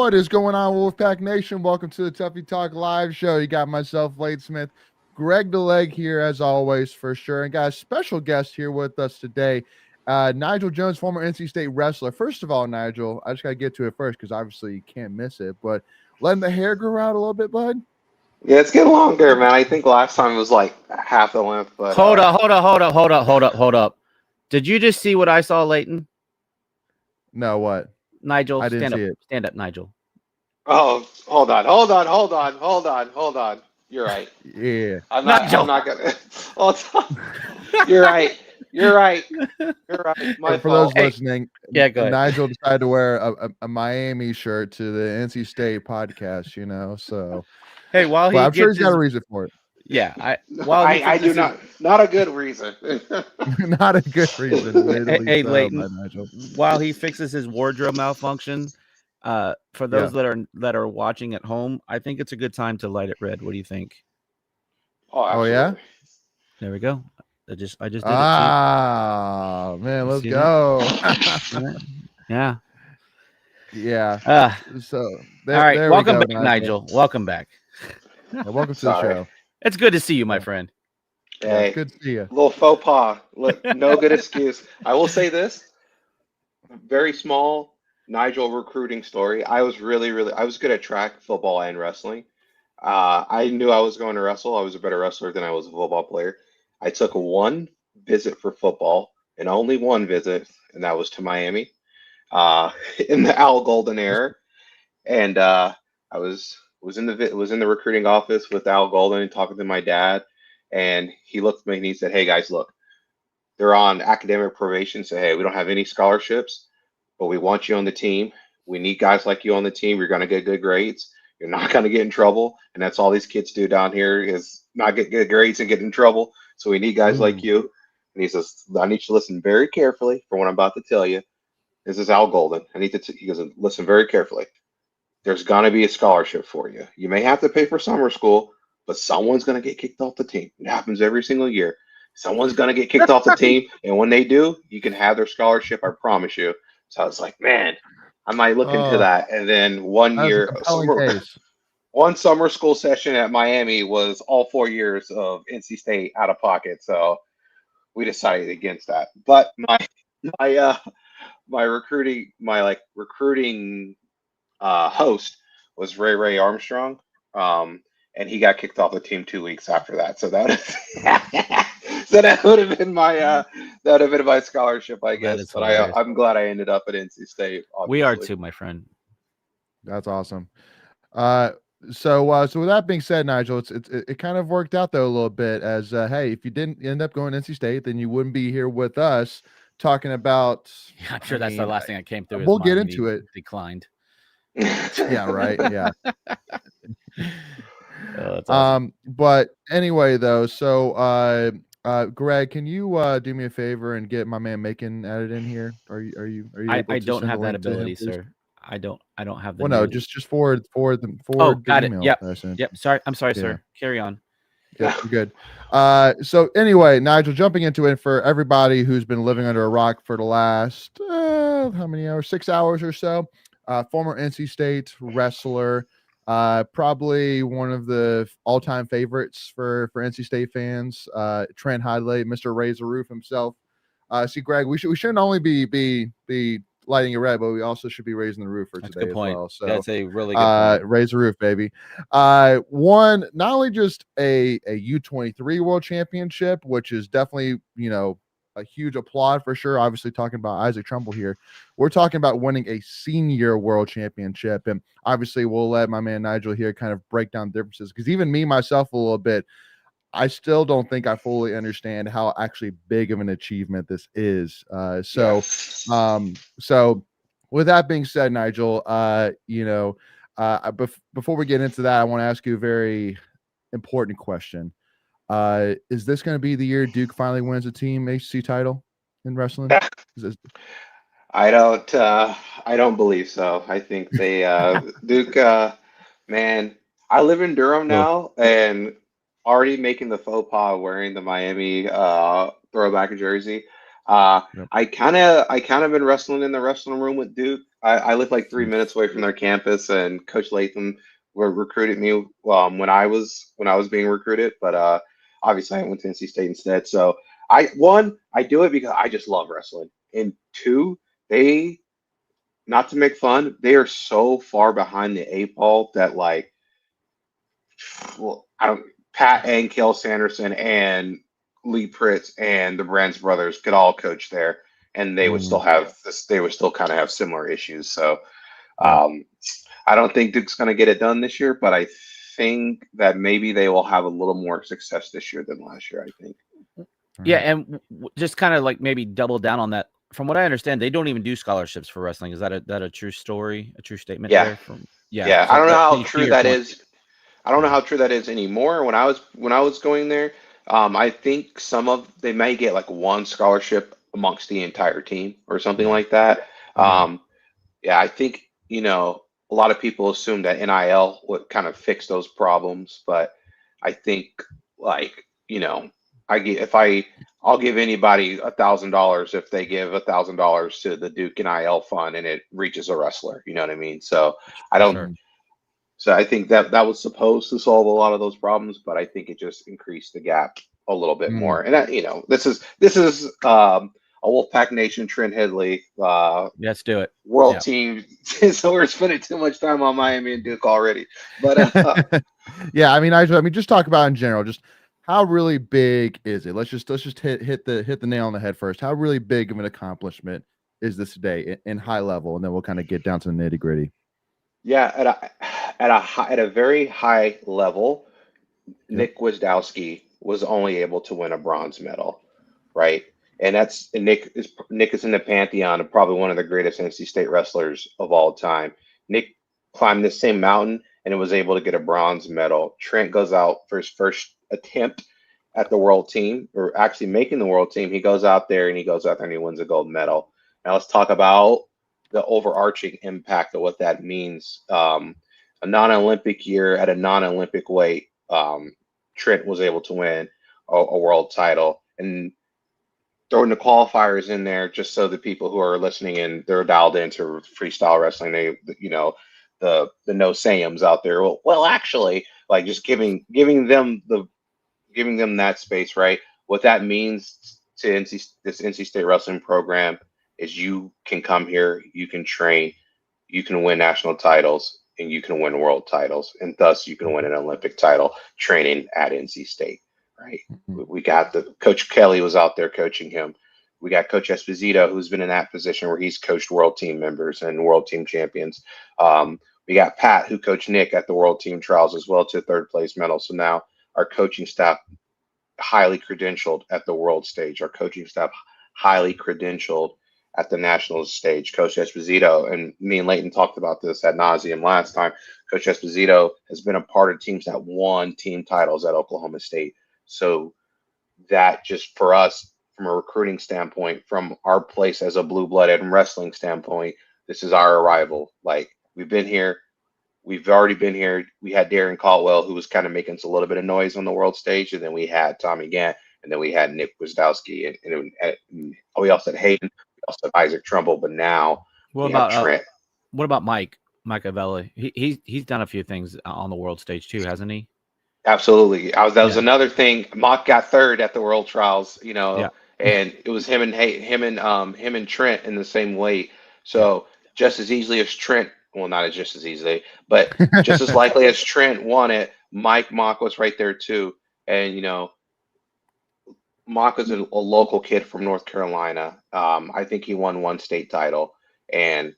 What is going on, Wolfpack Nation? Welcome to the Tuffy Talk live show. You got myself, Wade Smith, Greg the Leg here as always for sure, and got a special guest here with us today, Nigel Jones, former NC State wrestler. First of all, Nigel, I just got to get to it first because obviously you can't miss it, but letting the hair grow out a little bit, bud? Yeah, it's getting longer, man. I think last time it was like half the length, but Hold up. Did you just see what I saw, Leighton? No, what? Nigel, I didn't stand up. see it. Stand up, Nigel. Oh, hold on. You're right. Yeah. I'm not gonna. Hold on. You're right. My For fault. those listening, Yeah, go ahead. Nigel decided to wear a Miami shirt to the NC State podcast, so. Hey, while he But I'm sure he's gets got a his, reason for it. yeah, I do not a good reason. Not a good reason. Hey, Leighton, while he fixes his wardrobe malfunction, for those that are watching at home, I think it's a good time to light it red. What do you think? Oh yeah. There we go. I just did it. Ah, man, let's See go. Yeah. Yeah. So all right. there Welcome we go, back, Nigel. Welcome back. Welcome to the show. It's good to see you, my friend. Hey, good to see you. Little faux pas. Look, no good excuse. I will say this. Very small Nigel recruiting story. I was good at track, football, and wrestling. I knew I was going to wrestle. I was a better wrestler than I was a football player. I took one visit for football, and only one visit, and that was to Miami, in the Al Golden era. And I was in the recruiting office with Al Golden and talking to my dad, and he looked at me and he said, "Hey guys, look, they're on academic probation. So hey, we don't have any scholarships, but we want you on the team. We need guys like you on the team. You're gonna get good grades. You're not gonna get in trouble, and that's all these kids do down here is not get good grades and get in trouble. So we need guys like you." And he says, "I need you to listen very carefully for what I'm about to tell you. This is Al Golden. He goes, listen very carefully. There's gonna be a scholarship for you. You may have to pay for summer school, but someone's gonna get kicked off the team. It happens every single year. Someone's gonna get kicked off the team, and when they do, you can have their scholarship. I promise you." So I was like, man, I might look into that. And then one summer school session at Miami was all 4 years of NC State out of pocket. So we decided against that. But my recruiting host was Ray Armstrong, and he got kicked off the team 2 weeks after that. So that would have been my scholarship, I guess. But I'm glad I ended up at NC State. Obviously. We are too, my friend. That's awesome. So with that being said, Nigel, it kind of worked out though a little bit as hey, if you didn't end up going to NC State, then you wouldn't be here with us talking about. I'm sure that's the last thing that came through his We'll mind get when into he it. declined. Yeah, right. Yeah. That's awesome. But anyway, though, so Greg, can you do me a favor and get my man Macon added in here? Are you able I to don't send the have that link to him, ability, please? sir. I don't have the Well, no, new. just forward Oh, the got it. email Yep. that I sent. Yep. Sorry. I'm sorry, Yeah. sir. Carry on. Yep, you're good. So anyway, Nigel, jumping into it for everybody who's been living under a rock for the last how many hours? 6 hours or so. Former NC State wrestler, probably one of the all-time favorites for NC State fans. Trent Hidlay, Mr. Raise the Roof himself. See, Greg, we shouldn't only be lighting it red, but we also should be raising the roof for That's a today good as point. well. So That's a really good point. raise the roof, baby. Won not only just a U23 world championship, which is definitely, a huge applaud for sure. Obviously talking about Isaac Trumbull here. We're talking about winning a senior world championship. And obviously we'll let my man Nigel here kind of break down differences, because even me myself a little bit, I still don't think I fully understand how actually big of an achievement this is. So with that being said, Nigel, before we get into that, I want to ask you a very important question. Is this going to be the year Duke finally wins a team HC title in wrestling? I don't believe so. I think they Duke man, I live in Durham now and already making the faux pas wearing the Miami throwback jersey. Yep. I kind of been wrestling in the wrestling room with Duke. I live like 3 minutes away from their campus, and Coach Latham recruited me when I was being recruited, but obviously I went to NC State instead. So I do it because I just love wrestling, and two, they, not to make fun, they are so far behind the eight ball that, like, well, I don't, Pat and Kel Sanderson and Lee Pritz and the Brands brothers could all coach there, and they would still have this. They would still kind of have similar issues. So, I don't think Duke's going to get it done this year, but I think that maybe they will have a little more success this year than last year. I think. Yeah, and just kind of like maybe double down on that. From what I understand, they don't even do scholarships for wrestling. Is that a true story, a true statement? Yeah. There Yeah. So I don't know how to true your that point. is. I don't know how true that is anymore. When I was going there, I think they may get like one scholarship amongst the entire team or something like that. Yeah, I think, a lot of people assume that NIL would kind of fix those problems, but I think, like, I'll give anybody $1,000 if they give $1,000 to the Duke NIL fund and it reaches a wrestler. You know what I mean? So I don't. Sure. So I think that was supposed to solve a lot of those problems, but I think it just increased the gap a little bit more. And this is a Wolfpack Nation Trent Hidlay Let's do it. world team. So we're spending too much time on Miami and Duke already. But yeah, I mean, just talk about in general, just how really big is it? Let's just hit the nail on the head first. How really big of an accomplishment is this today in high level, and then we'll kind of get down to the nitty gritty. Yeah, at a very high level, Nick Wisdowski was only able to win a bronze medal, right? And Nick is in the pantheon of probably one of the greatest NC State wrestlers of all time. Nick climbed the same mountain and was able to get a bronze medal. Trent goes out for his first attempt at the world team, or actually making the world team. He goes out there and he wins a gold medal. Now let's talk about the overarching impact of what that means. A non-Olympic year at a non-Olympic weight, Trent was able to win a world title. And throwing the qualifiers in there just so the people who are listening in, they're dialed into freestyle wrestling. The no sayums out there. Well, actually, like, just giving them that space, right? What that means to this NC State wrestling program is you can come here, you can train, you can win national titles, and you can win world titles, and thus you can win an Olympic title training at NC State, right? We got Coach Kelly was out there coaching him. We got Coach Esposito, who's been in that position where he's coached world team members and world team champions. We got Pat, who coached Nick at the World Team Trials as well to third place medal. So now our coaching staff highly credentialed at the world stage. Our coaching staff highly credentialed at the national stage. Coach Esposito, and me and Leighton talked about this ad nauseum last time. Coach Esposito has been a part of teams that won team titles at Oklahoma State. So that just for us, from a recruiting standpoint, from our place as a blue-blooded and wrestling standpoint, this is our arrival. Like, we've been here. We've already been here. We had Darren Caldwell, who was kind of making us a little bit of noise on the world stage, and then we had Tommy Gant, and then we had Nick Wisdowski, and we also had Hayden, we also had Isaac Trumbull, but now What we have about Trent. what about Mike Avelli? He's done a few things on the world stage too, hasn't he? Absolutely. That was Yeah. another thing. Mock got third at the World Trials, Yeah. and it was him and Trent in the same weight. So just as easily as Trent, well, not as just as easily, but just as likely as Trent won it, Mock was right there too. And Mock was a local kid from North Carolina. I think he won one state title, and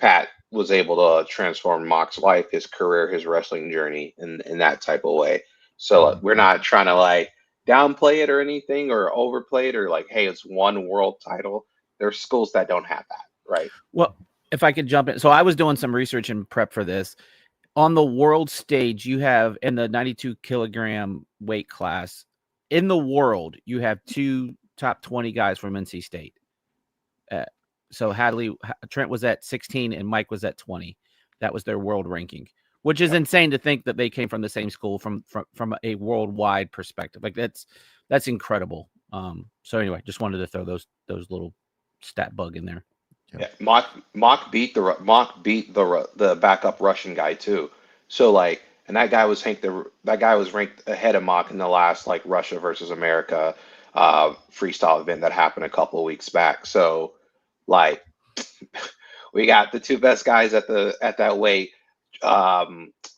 Pat was able to transform Mock's life, his career, his wrestling journey in that type of way. So we're not trying to like downplay it or anything or overplay it or like, hey, it's one world title. There's schools that don't have that, right? Well, if I could jump in. So I was doing some research and prep for this. On the world stage, you have in the 92 kilogram weight class in the world, you have two top 20 guys from NC State. So Trent was at 16 and Mike was at 20. That was their world ranking, which is insane to think that they came from the same school from a worldwide perspective. Like that's incredible. So anyway, just wanted to throw those little stat bug in there. Yeah, Mock beat the backup Russian guy too. So like, and that guy was ranked ahead of Mock in the last like Russia versus America freestyle event that happened a couple of weeks back. So like, we got the two best guys at that weight.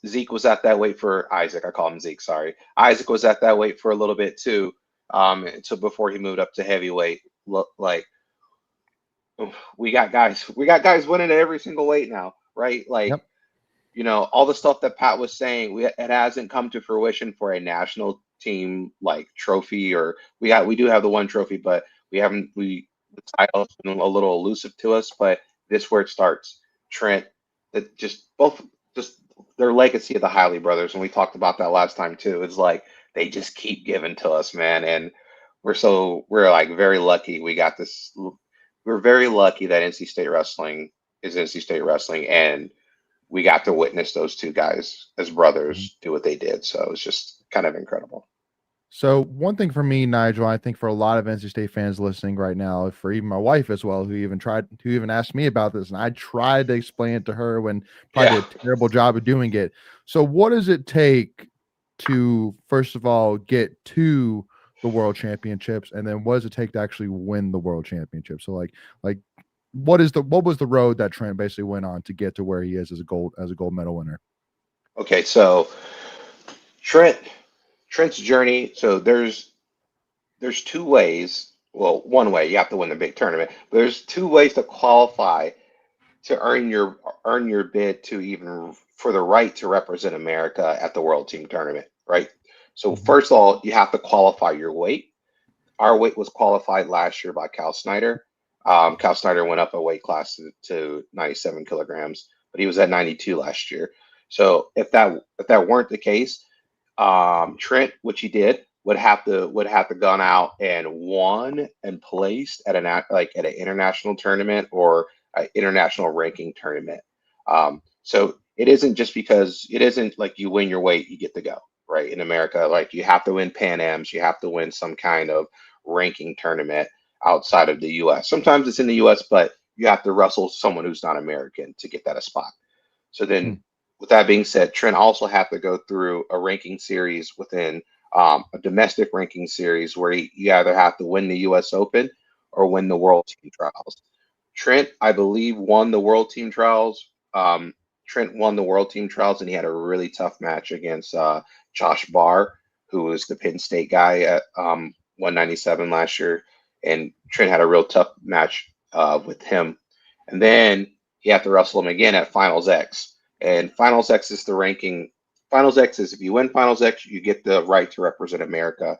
Zeke was at that weight for Isaac. I call him Zeke. Sorry, Isaac was at that weight for a little bit too. So before he moved up to heavyweight, like we got guys winning at every single weight now, right? Like, all the stuff that Pat was saying, it hasn't come to fruition for a national team like trophy, or we do have the one trophy, but the title's been a little elusive to us. But this is where it starts. Trent, that just their legacy of the Hidlay brothers, and we talked about that last time too. It's like they just keep giving to us, man, and we're like very lucky we got this. We're very lucky that NC State Wrestling is NC State Wrestling, and we got to witness those two guys as brothers do what they did. So it's just kind of incredible. So one thing for me, Nigel, I think for a lot of NC State fans listening right now, for even my wife as well, who even asked me about this, and I tried to explain it to her when probably did a terrible job of doing it. So what does it take to, first of all, get to the world championships, and then what does it take to actually win the world championship? So like what was the road that Trent basically went on to get to where he is as a gold medal winner? Okay, so Trent's journey. So there's two ways. Well, one way you have to win the big tournament, but there's two ways to qualify to earn your bid to even for the right to represent America at the World Team Tournament, right? So first of all, you have to qualify your weight. Our weight was qualified last year by Cal Snyder. Cal Snyder went up a weight class to 97 kilograms, but he was at 92 last year. So if that weren't the case, Trent, which he did, would have to gone out and won and placed at an international tournament or an international ranking tournament. So it isn't like you win your weight, you get to go, right? In America, like you have to win Pan Ams, you have to win some kind of ranking tournament outside of the U.S. Sometimes it's in the U.S., but you have to wrestle someone who's not American to get that a spot. So then, with that being said, Trent also had to go through a ranking series within a domestic ranking series where you either have to win the U.S. Open or win the World Team Trials. Trent, I believe, won the World Team Trials. Trent won the World Team Trials, and he had a really tough match against Josh Barr, who was the Penn State guy at 197 last year. And Trent had a real tough match with him. And then he had to wrestle him again at Finals X. And Finals X is the ranking. Finals X is if you win Finals X, you get the right to represent America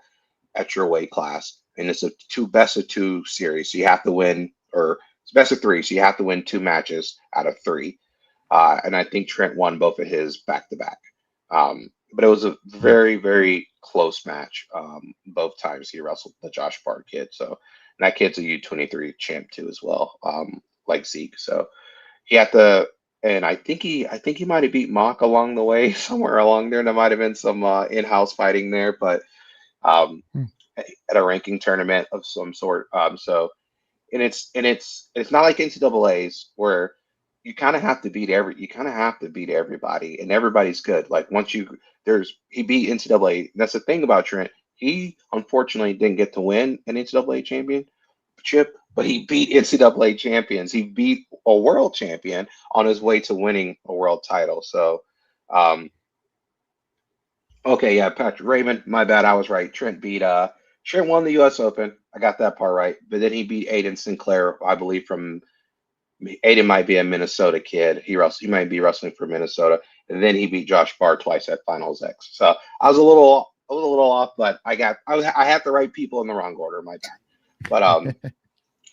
at your weight class, and it's a best of two series. So you have to win, or it's best of three. So you have to win 2 matches out of 3. And I think Trent won both of his back to back. But it was a very, very close match. Both times he wrestled the Josh Barr kid. So and that kid's a U23 champ too as well, like Zeke. So he had to, and I think he might have beat Mock along the way, somewhere along there. There might have been some in-house fighting there, but at a ranking tournament of some sort. So and it's not like NCAA's where you kind of have to beat everybody, and everybody's good. Like once he beat NCAA. That's the thing about Trent. He unfortunately didn't get to win an NCAA championship, but he beat NCAA champions. He beat a world champion on his way to winning a world title. So, okay, yeah, Patrick Raymond, my bad, I was right. Trent won the U.S. Open. I got that part right, but then he beat Aiden Sinclair, I believe. Aiden might be a Minnesota kid. He might be wrestling for Minnesota, and then he beat Josh Barr twice at Finals X. So I was a little off, but I had the right people in the wrong order. My bad.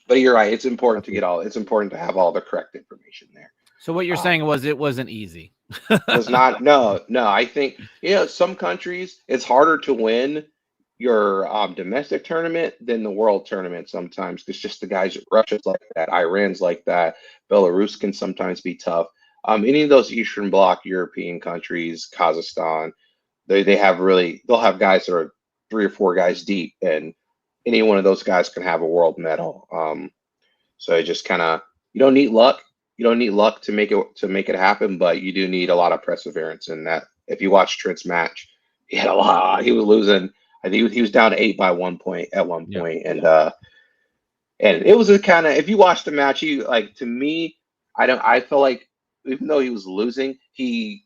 But you're right. It's important it's important to have all the correct information there. So what you're saying it wasn't easy. It was not. No. I think some countries it's harder to win your domestic tournament than the world tournament sometimes. It's just the guys. Russia's like that. Iran's like that. Belarus can sometimes be tough. Any of those Eastern Bloc European countries, Kazakhstan, they'll have guys that are 3 or 4 guys deep, and any one of those guys can have a world medal. So it just kind of you don't need luck. You don't need luck to make it happen, but you do need a lot of perseverance. And that if you watch Trent's match, he had a lot. He was losing. I think he was down 8 by 1 point at one point, and it was a kind of if you watch the match, to me, I felt like even though he was losing, he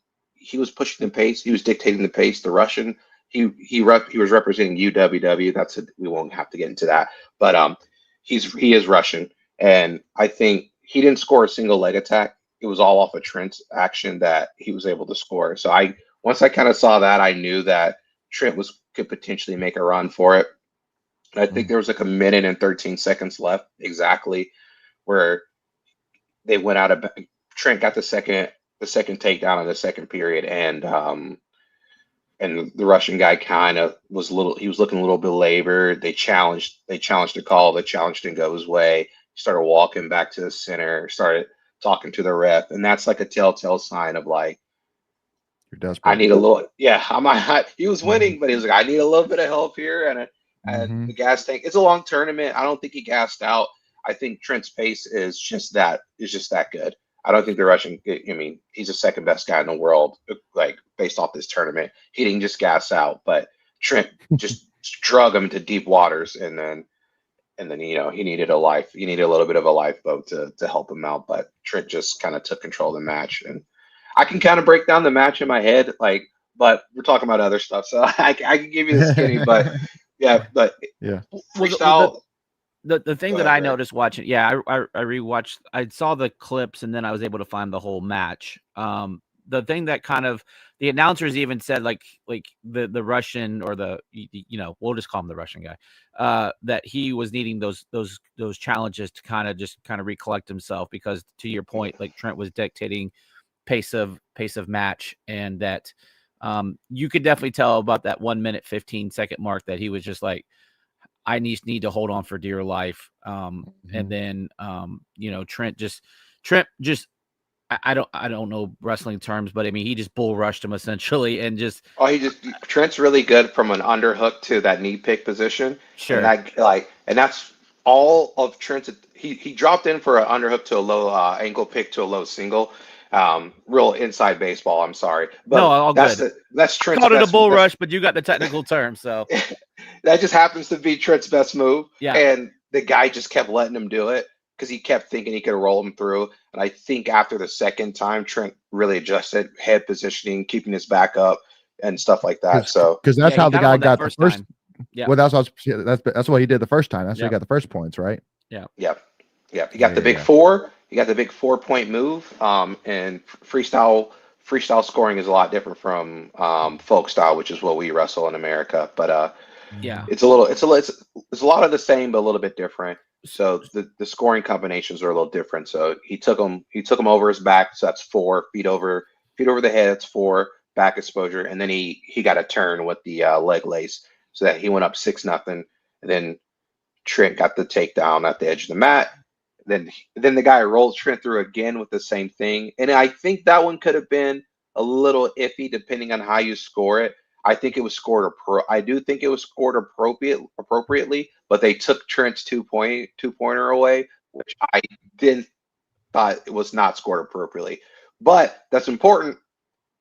was pushing the pace. He was dictating the pace. The Russian, he was representing UWW. We won't have to get into that, but he is Russian, and I think he didn't score a single leg attack. It was all off of Trent's action that he was able to score. So once I kind of saw that, I knew that Trent could potentially make a run for it. And I think there was like 1 minute and 13 seconds left exactly where they went out of Trent got the second takedown in the second period, and the Russian guy kind of was looking a little belabored. They challenged the call. The challenge didn't go his way. He started walking back to the center, started talking to the ref, and that's like a telltale sign of like, you're desperate. I need a little, he was winning, but he was like, I need a little bit of help here. And the gas tank, it's a long tournament. I don't think he gassed out. I think Trent's pace is just that good. I don't think the Russian, he's the second best guy in the world, like based off this tournament. He didn't just gas out, but Trent just drug him into deep waters. And then, he needed he needed a little bit of a lifeboat to help him out. But Trent just kind of took control of the match. And I can kind of break down the match in my head, but we're talking about other stuff. So I can give you the skinny, but freestyle. The thing that I noticed watching, I rewatched. I saw the clips and then I was able to find the whole match. The thing that kind of the announcers even said like the Russian or we'll just call him the Russian guy, that he was needing those challenges to kind of recollect himself, because to your point, like Trent was dictating pace of match, and that you could definitely tell about that 1 minute 15 second mark that he was just like, I need to hold on for dear life. And then Trent just I don't know wrestling terms, but I mean he just bull rushed him essentially, and just Trent's really good from an underhook to that knee pick position. Sure. And that's all of Trent's. He dropped in for an underhook to a low ankle pick to a low single. Real inside baseball. I'm sorry, but no, all good. That's Trent's. Called it a bull rush, but you got the technical term, so that just happens to be Trent's best move. Yeah, and the guy just kept letting him do it because he kept thinking he could roll him through. And I think after the second time, Trent really adjusted head positioning, keeping his back up and stuff like that. So because that's how the guy got the first. Yeah, well, that's what he did the first time. That's how he got the first points, right? Yeah. He got the big 4. He got the big 4-point move, and freestyle freestyle scoring is a lot different from folk style, which is what we wrestle in America. But Yeah. it's a lot of the same, but a little bit different. So the scoring combinations are a little different. So he took him over his back, so that's 4 feet over the head. That's 4 back exposure, and then he got a turn with the leg lace, so that he went up 6-0, and then Trent got the takedown at the edge of the mat. Then the guy rolled Trent through again with the same thing, and I think that one could have been a little iffy depending on how you score it. I think it was scored I do think it was scored appropriately, but they took Trent's two-pointer away, which I didn't thought it was not scored appropriately. But that's important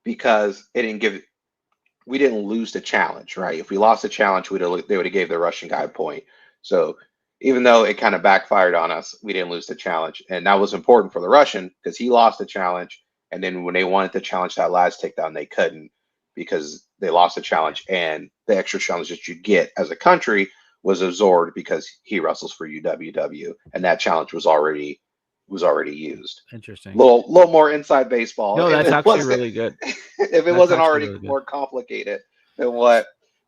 because we didn't lose the challenge, right? If we lost the challenge, they would have gave the Russian guy a point. So even though it kind of backfired on us, we didn't lose the challenge, and that was important for the Russian because he lost the challenge. And then when they wanted to challenge that last takedown, they couldn't because they lost the challenge, and the extra challenge that you get as a country was absorbed because he wrestles for UWW, and that challenge was already used. Interesting. Little more inside baseball. No, that's actually really good. If it wasn't already more complicated than what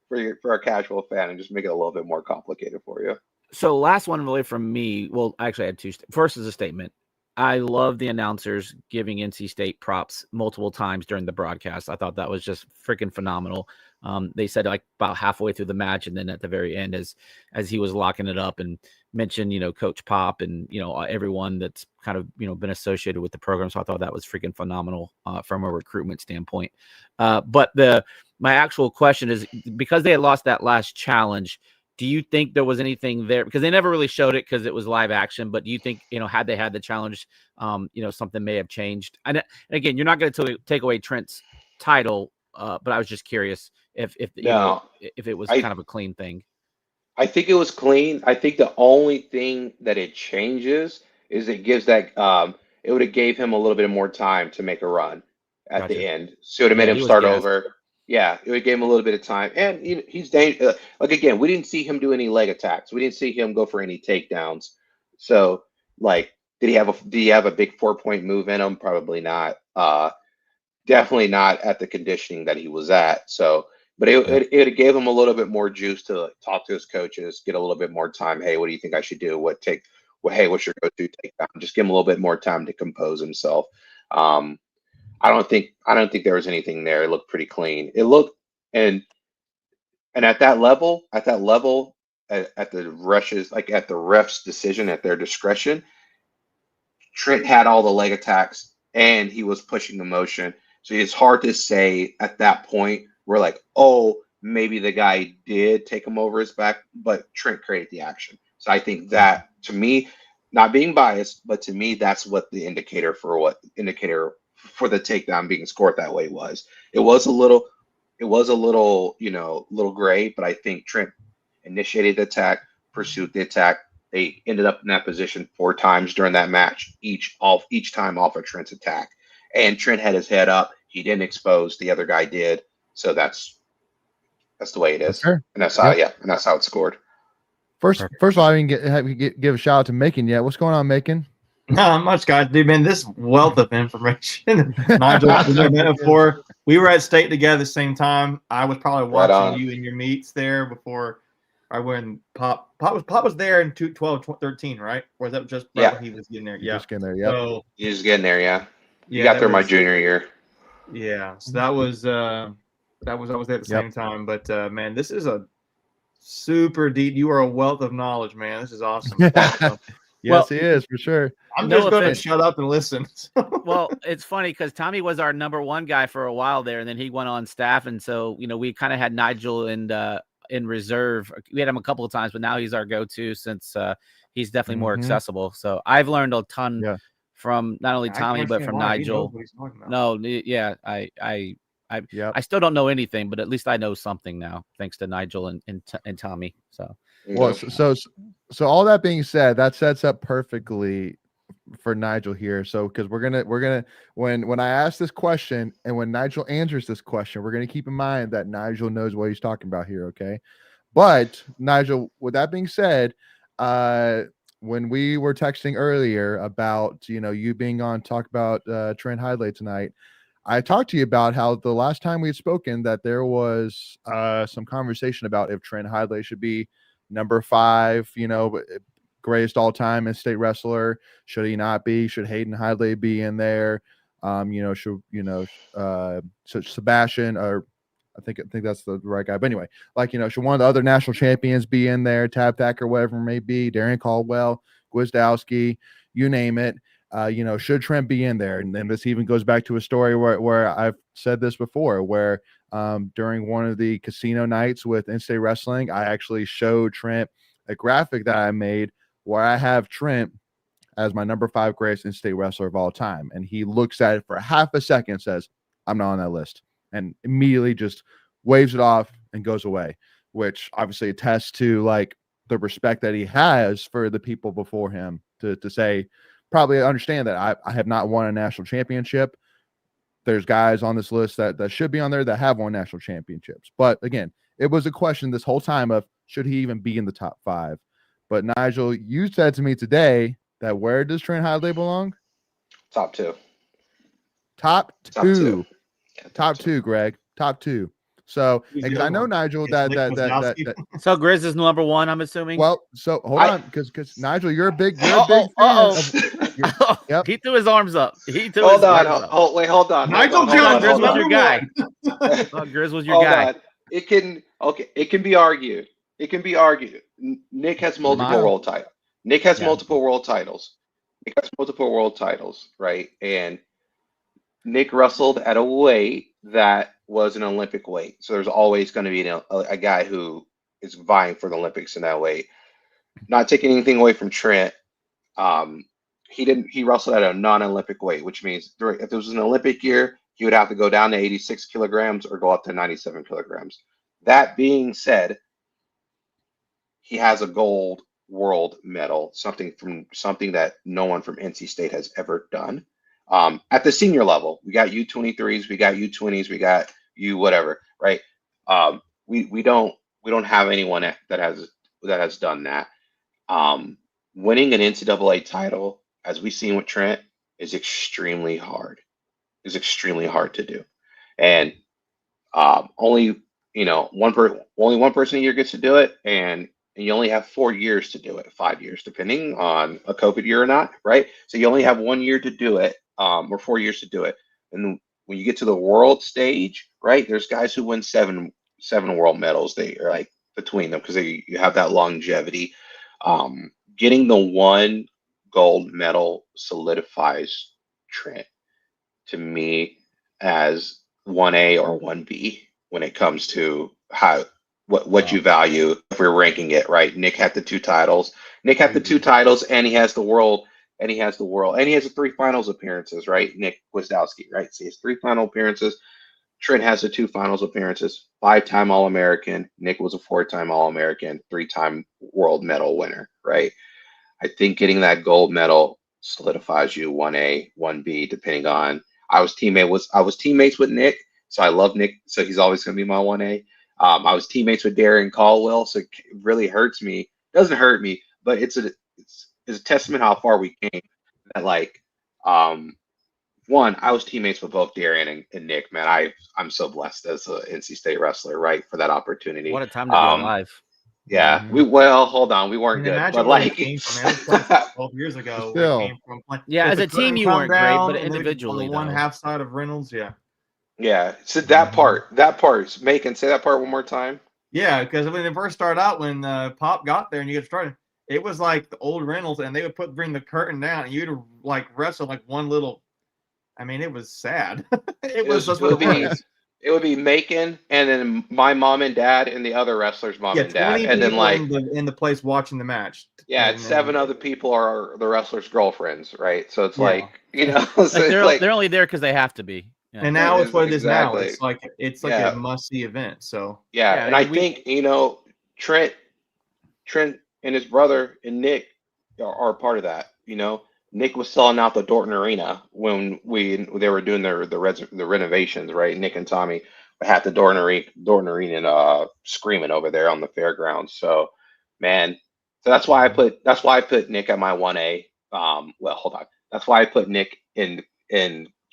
for a casual fan, and just make it a little bit more complicated for you. So last one really from me. Well, actually, I had two. First is a statement. I love the announcers giving NC State props multiple times during the broadcast. I thought that was just freaking phenomenal. They said like about halfway through the match, and then at the very end, as he was locking it up, and mentioned, Coach Pop and, everyone that's kind of, been associated with the program. So I thought that was freaking phenomenal from a recruitment standpoint. But my actual question is, because they had lost that last challenge, do you think there was anything there? Because they never really showed it because it was live action. But do you think, had they had the challenge, something may have changed? And again, you're not going to take away Trent's title, but I was just curious if it was kind of a clean thing. I think it was clean. I think the only thing that it changes is it gives that it would have gave him a little bit more time to make a run at the end. So it would have made him start over. Yeah, it would give him a little bit of time. And he's dangerous. Like, again, we didn't see him do any leg attacks. We didn't see him go for any takedowns. So, like, did he have a big 4-point move in him? Probably not. Definitely not at the conditioning that he was at. So, but it gave him a little bit more juice to talk to his coaches, get a little bit more time. Hey, what do you think I should do? Hey, what's your go-to takedown? Just give him a little bit more time to compose himself. I don't think there was anything there. It looked pretty clean. It looked and at that level, at the rushes, like at the ref's decision, at their discretion, Trent had all the leg attacks and he was pushing the motion. So it's hard to say at that point. We're like, oh, maybe the guy did take him over his back, but Trent created the action. So I think that, to me, not being biased, but to me, that's what the indicator for the takedown being scored that way was. It was a little, little gray, but I think Trent initiated the attack, pursued the attack. They ended up in that position 4 times during that match, each time off of Trent's attack. And Trent had his head up. He didn't expose. The other guy did. So that's the way it is. Sure. And that's how, and that's how it scored. First of all, I didn't give a shout out to Macon yet. What's going on, Macon? Not much, guys. Dude, man, this wealth of information. Nigel, before we were at state together at the same time. I was probably watching you in your meets there before when Pop was there in 12, 13, right? Or was that just when he was getting there? Yeah. Just getting there, yeah. So, he was getting there, yeah. He got there my junior year. Yeah. So that was I was there at the same time. But man, this is a super deep. You are a wealth of knowledge, man. This is awesome. Yes, he is for sure. I'm just going to shut up and listen. Well, it's funny because Tommy was our number 1 guy for a while there, and then he went on staff, and so we kind of had Nigel in reserve. We had him a couple of times, but now he's our go-to since he's definitely more accessible. So I've learned a ton from not only Tommy but from Nigel. No, yeah, I still don't know anything, but at least I know something now, thanks to Nigel and Tommy. So. Well, so all that being said, that sets up perfectly for Nigel here. So, because we're gonna when I ask this question and when Nigel answers this question, we're gonna keep in mind that Nigel knows what he's talking about here. Okay, but Nigel, with that being said, when we were texting earlier about you being on talk about Trent Hidlay tonight, I talked to you about how the last time we had spoken that there was some conversation about if Trent Hidlay should be number 5, greatest all time in state wrestler. Should he not be? Should Hayden Hidlay be in there? So Sebastian, or I think that's the right guy. But anyway, should one of the other national champions be in there? Tab Thacker, whatever it may be, Darren Caldwell, Gwizdowski, you name it. Should Trent be in there? And then this even goes back to a story where I've said this before, where during one of the casino nights with In-State Wrestling, I actually showed Trent a graphic that I made where I have Trent as my number 5 greatest in-state wrestler of all time. And he looks at it for half a second and says, I'm not on that list. And immediately just waves it off and goes away, which obviously attests to the respect that he has for the people before him to say, probably understand that I have not won a national championship. There's guys on this list that should be on there that have won national championships. But again, it was a question this whole time of should he even be in the top 5? But Nigel, you said to me today that where does Trent Hidlay belong? Top 2. Top 2. Yeah, Top 2, Greg. Top 2. So, because I know, Nigel, that So Grizz is number 1, I'm assuming. Well, so hold on, because Nigel, you're a big fan. Yep. He threw his arms up. Hold on. Wait, hold on. Nigel Grizz was your guy. Grizz was your guy. It can be argued. It can be argued. Nick has multiple world titles. Nick has multiple world titles, right? And Nick wrestled at a weight that was an Olympic weight. So there's always going to be a guy who is vying for the Olympics in that weight. Not taking anything away from Trent. He wrestled at a non-Olympic weight, which means if it was an Olympic year, he would have to go down to 86 kilograms or go up to 97 kilograms. That being said, he has a gold world medal, something that no one from NC State has ever done. At the senior level, we got U23s, we got U20s, we got U whatever, right? We don't have anyone that has done that. Winning an NCAA title, as we've seen with Trent, is extremely hard. Is extremely hard to do, and only one person a year gets to do it, and you only have 4 years to do it, 5 years, depending on a COVID year or not, right? So you only have 1 year to do it, or 4 years to do it. And when you get to the world stage, right, there's guys who win seven world medals. They are between them because you have that longevity. Getting the 1 gold medal solidifies Trent to me as 1A or 1B when it comes to what you value if we're ranking it, right? Nick had the 2 titles. Nick had the 2 titles, and he has the world, and he has the 3 finals appearances, right? Nick Gwizdowski, right? So he has 3 final appearances. Trent has the 2 finals appearances. 5-time All-American. Nick was a 4-time All-American, 3-time world medal winner, right? I think getting that gold medal solidifies you 1A, 1B, depending on. I was teammates with Nick, so I love Nick, so he's always going to be my 1A. I was teammates with Darren Caldwell, so it really hurts me. Doesn't hurt me, but it's a testament how far we came. That one, I was teammates with both Darren and Nick. Man, I'm so blessed as an NC State wrestler, right, for that opportunity. What a time to be alive. Yeah, hold on, we weren't good, but 12 years ago. As a team, you weren't great, but individually, on the one half side of Reynolds, Yeah, so that part, Macon, say that part one more time. Yeah, because when it first started out, when Pop got there and you get started, it was like the old Reynolds, and they would bring the curtain down, and you'd wrestle one little. I mean, it was sad. It would be Macon, and then my mom and dad, and the other wrestlers' mom and dad, and then in the place watching the match. Yeah, and 7 other people are the wrestlers' girlfriends, right? So it's they're only there because they have to be. Yeah. And now it's what it is now. It's like a must-see event. So and I think Trent and his brother and Nick are part of that. Nick was selling out the Dorton Arena when they were doing the renovations, right? Nick and Tommy had the Dorton Arena screaming over there on the fairgrounds. So, man, that's why I put Nick at my 1A. Well, hold on. That's why I put Nick in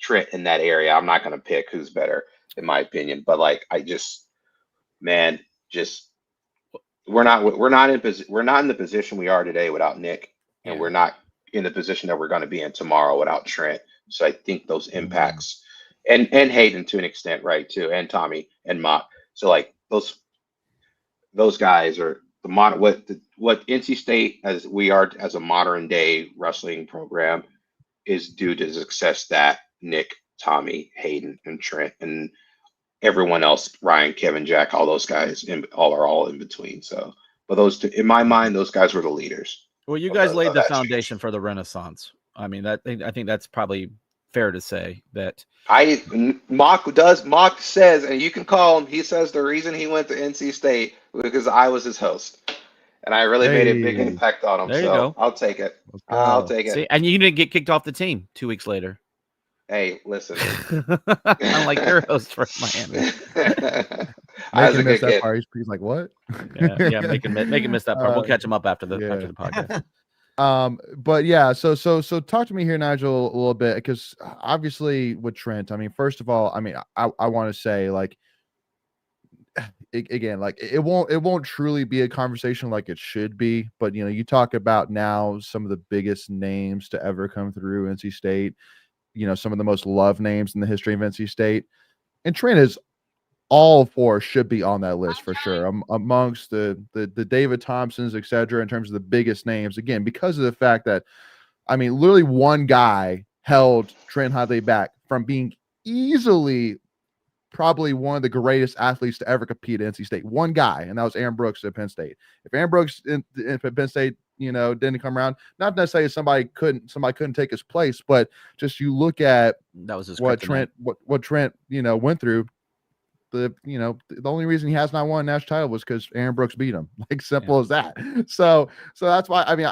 Trent in that area. I'm not going to pick who's better, in my opinion. But like, man, just we're not in the position we are today without Nick, and we're not in the position that we're going to be in tomorrow without Trent. So I think those impacts, and Hayden to an extent, right, too, and Tommy and Mock. So like those guys are the modern what NC State as we are as a modern day wrestling program is due to the success that Nick, Tommy, Hayden, and Trent and everyone else, Ryan, Kevin, Jack, all those guys are all in between. So, but those two, in my mind, those guys were the leaders. Well, you guys laid the foundation for the Renaissance. I mean, I think that's probably fair to say that. Mock says, and you can call him. He says the reason he went to NC State was because I was his host, and I really made a big impact on him. There you go. I'll take it. I'll take it. See, and you didn't get kicked off the team 2 weeks later. Hey, listen. Unlike your host from Miami. I was a good kid. Part. He's like, what? Yeah, make him miss that part. We'll catch him up after the podcast. But yeah, so talk to me here, Nigel, a little bit, because obviously with Trent, I mean, first of all, I mean, I want to say, like, again, like it won't truly be a conversation like it should be, but you know, you talk about now some of the biggest names to ever come through NC State, you know, some of the most loved names in the history of NC State, and Trent is all four should be on that list for sure. Amongst the David Thompsons, etc., in terms of the biggest names, again, because of the fact that, I mean, literally one guy held Trent Hidlay back from being easily probably one of the greatest athletes to ever compete at NC State. One guy, and that was Aaron Brooks at Penn State. If Aaron Brooks at Penn State, you know, didn't come around, not necessarily somebody couldn't take his place, but just you look at that was his what Trent, you know, went through. The only reason he has not won a national title was because Aaron Brooks beat him. Like, simple as that. So that's why, I mean,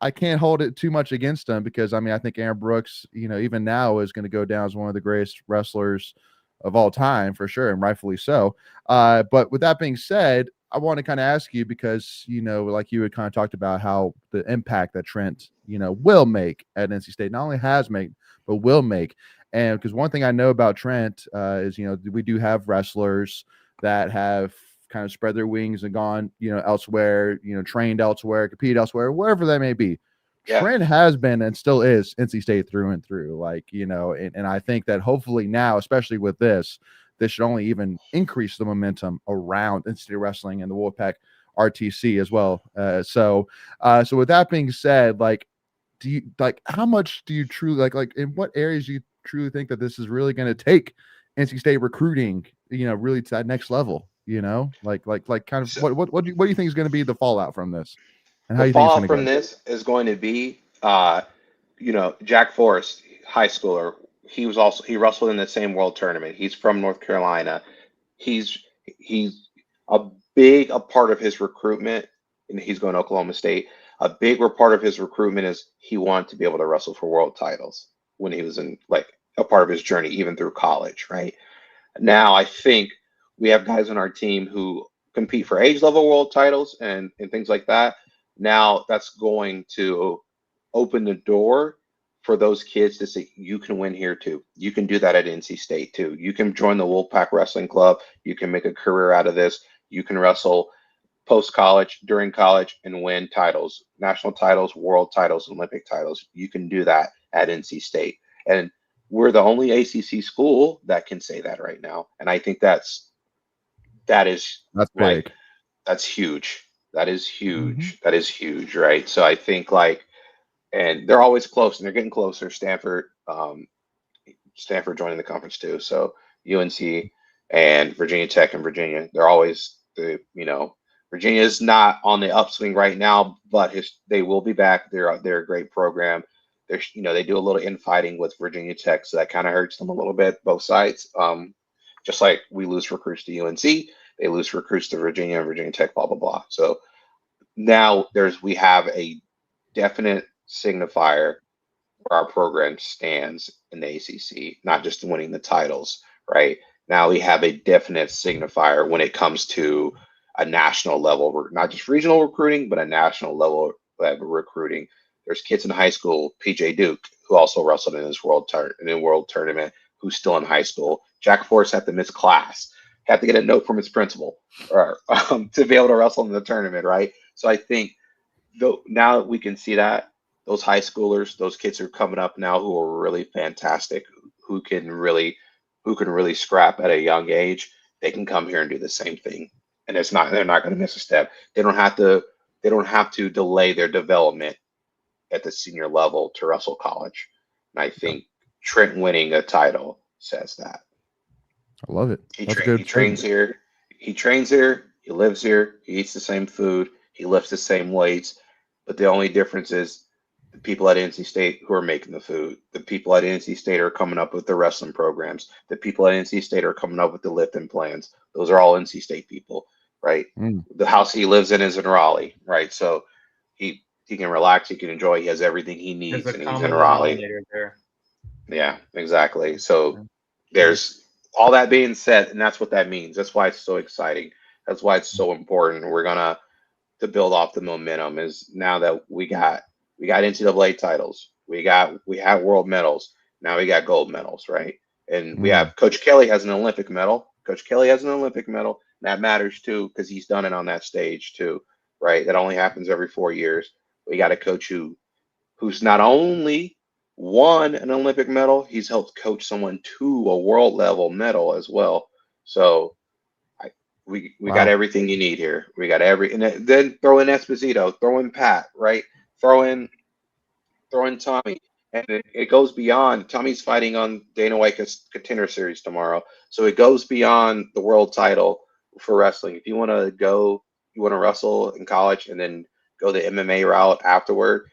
I can't hold it too much against him, because I mean, I think Aaron Brooks, you know, even now is going to go down as one of the greatest wrestlers of all time for sure, and rightfully so. But with that being said, I want to kind of ask you, because, you know, like you had kind of talked about how the impact that Trent, you know, will make at NC State, not only has made, but will make. And because one thing I know about Trent is, you know, we do have wrestlers that have kind of spread their wings and gone, you know, elsewhere, you know, trained elsewhere, competed elsewhere, wherever that may be. Yeah. Trent has been and still is NC State through and through, like, you know, and I think that hopefully now, especially with this should only even increase the momentum around NC State wrestling and the Wolfpack RTC as well. So with that being said, like, do you, like, how much do you truly like in what areas do you truly think that this is really going to take NC State recruiting, you know, really to that next level, you know, like kind of what do you think is going to be the fallout from this? And how the you think fallout from this is going to be, you know, Jack Forrest, high schooler. He wrestled in the same world tournament. He's from North Carolina. He's a part of his recruitment, and he's going to Oklahoma State. A bigger part of his recruitment is he wanted to be able to wrestle for world titles when he was in, like, a part of his journey, even through college, right? Now, I think we have guys on our team who compete for age level world titles and things like that. Now that's going to open the door for those kids to say, you can win here too. You can do that at NC State too. You can join the Wolfpack Wrestling Club. You can make a career out of this. You can wrestle post-college, during college, and win titles, national titles, world titles, Olympic titles. You can do that at NC State. And we're the only ACC school that can say that right now. And I think that is big. That's huge. That is huge. Mm-hmm. That is huge, right? So I think, like, and they're always close, and they're getting closer. Stanford joining the conference too. So UNC and Virginia Tech and Virginia, they're always Virginia is not on the upswing right now, but they will be back. They're a great program. They do a little infighting with Virginia Tech, so that kind of hurts them a little bit, both sides. Just like we lose recruits to UNC, they lose recruits to Virginia and Virginia Tech, blah, blah, blah. So now we have a definite signifier where our program stands in the ACC, not just winning the titles, right? Now we have a definite signifier when it comes to a national level, not just regional recruiting, but a national level of recruiting. There's kids in high school, PJ Duke, who also wrestled in his world tournament, who's still in high school. Jack Force had to miss class, had to get a note from his principal to be able to wrestle in the tournament, right? So I think now we can see that those high schoolers, those kids who are coming up now who are really fantastic, who can really scrap at a young age, they can come here and do the same thing. And they're not going to miss a step. They don't have to delay their development at the senior level to wrestle college. And I think Trent winning a title says that. I love it. He trains here. He trains here. He lives here. He eats the same food. He lifts the same weights. But the only difference is the people at NC State who are making the food. The people at NC State are coming up with the wrestling programs. The people at NC State are coming up with the lifting plans. Those are all NC State people, right? The house he lives in is in Raleigh, right? So he can relax. He can enjoy. He has everything he needs, and he's in Raleigh. There. Yeah, exactly. So there's all that being said, and that's what that means. That's why it's so exciting. That's why it's so important. We're gonna to build off the momentum is now that we got NCAA titles, we have world medals, now we got gold medals, right? And we have Coach Kelly has an Olympic medal. Coach Kelly has an Olympic medal. And that matters too because he's done it on that stage too, right? That only happens every 4 years. We got a coach who's not only won an Olympic medal, he's helped coach someone to a world level medal as well. So we got everything you need here. We got and then throw in Esposito, throw in Pat, right? Throw in Tommy. And it goes beyond. Tommy's fighting on Dana White's Contender Series tomorrow. So it goes beyond the world title for wrestling. If you want to wrestle in college and then go the MMA route afterward,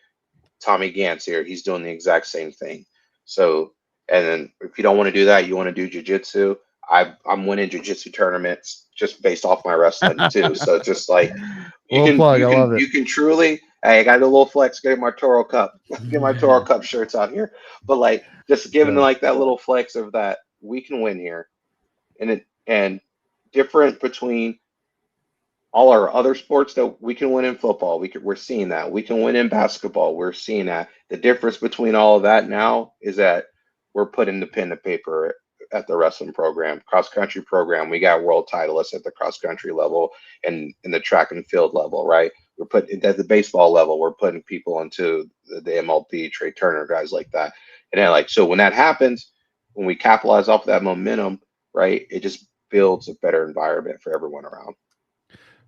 Tommy Gantz here. He's doing the exact same thing. So, and then if you don't want to do that, you want to do jiu-jitsu. I'm winning jiu-jitsu tournaments just based off my wrestling too. So just like you can truly. Hey, I got a little flex. Get my Toro Cup. Get my Toro Cup shirts out here. But like just giving like that little flex of that we can win here, and different between all our other sports that we can win in football. We're seeing that. We can win in basketball. We're seeing that. The difference between all of that now is that we're putting the pen to paper at the wrestling program, cross country program. We got world titleists at the cross country level and in the track and field level, right? We're putting at the baseball level. We're putting people into the MLB, Trey Turner, guys like that. And then so when that happens, when we capitalize off that momentum, right, it just builds a better environment for everyone around.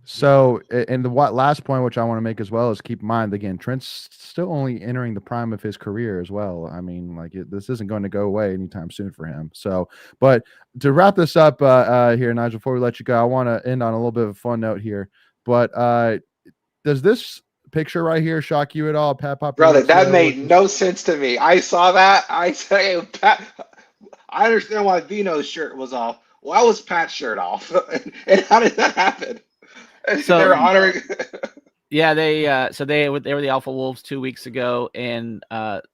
So, and the last point, which I want to make as well, is keep in mind, again, Trent's still only entering the prime of his career as well. I mean, this isn't going to go away anytime soon for him. So, but to wrap this up here, Nigel, before we let you go, I want to end on a little bit of a fun note here. But does this picture right here shock you at all, Pat Pop? Brother, that made no sense to me. I saw that. I say, Pat, I understand why Vino's shirt was off. Why was Pat's shirt off? And how did that happen? So they're honoring. Yeah, they were the Alpha Wolves 2 weeks ago, and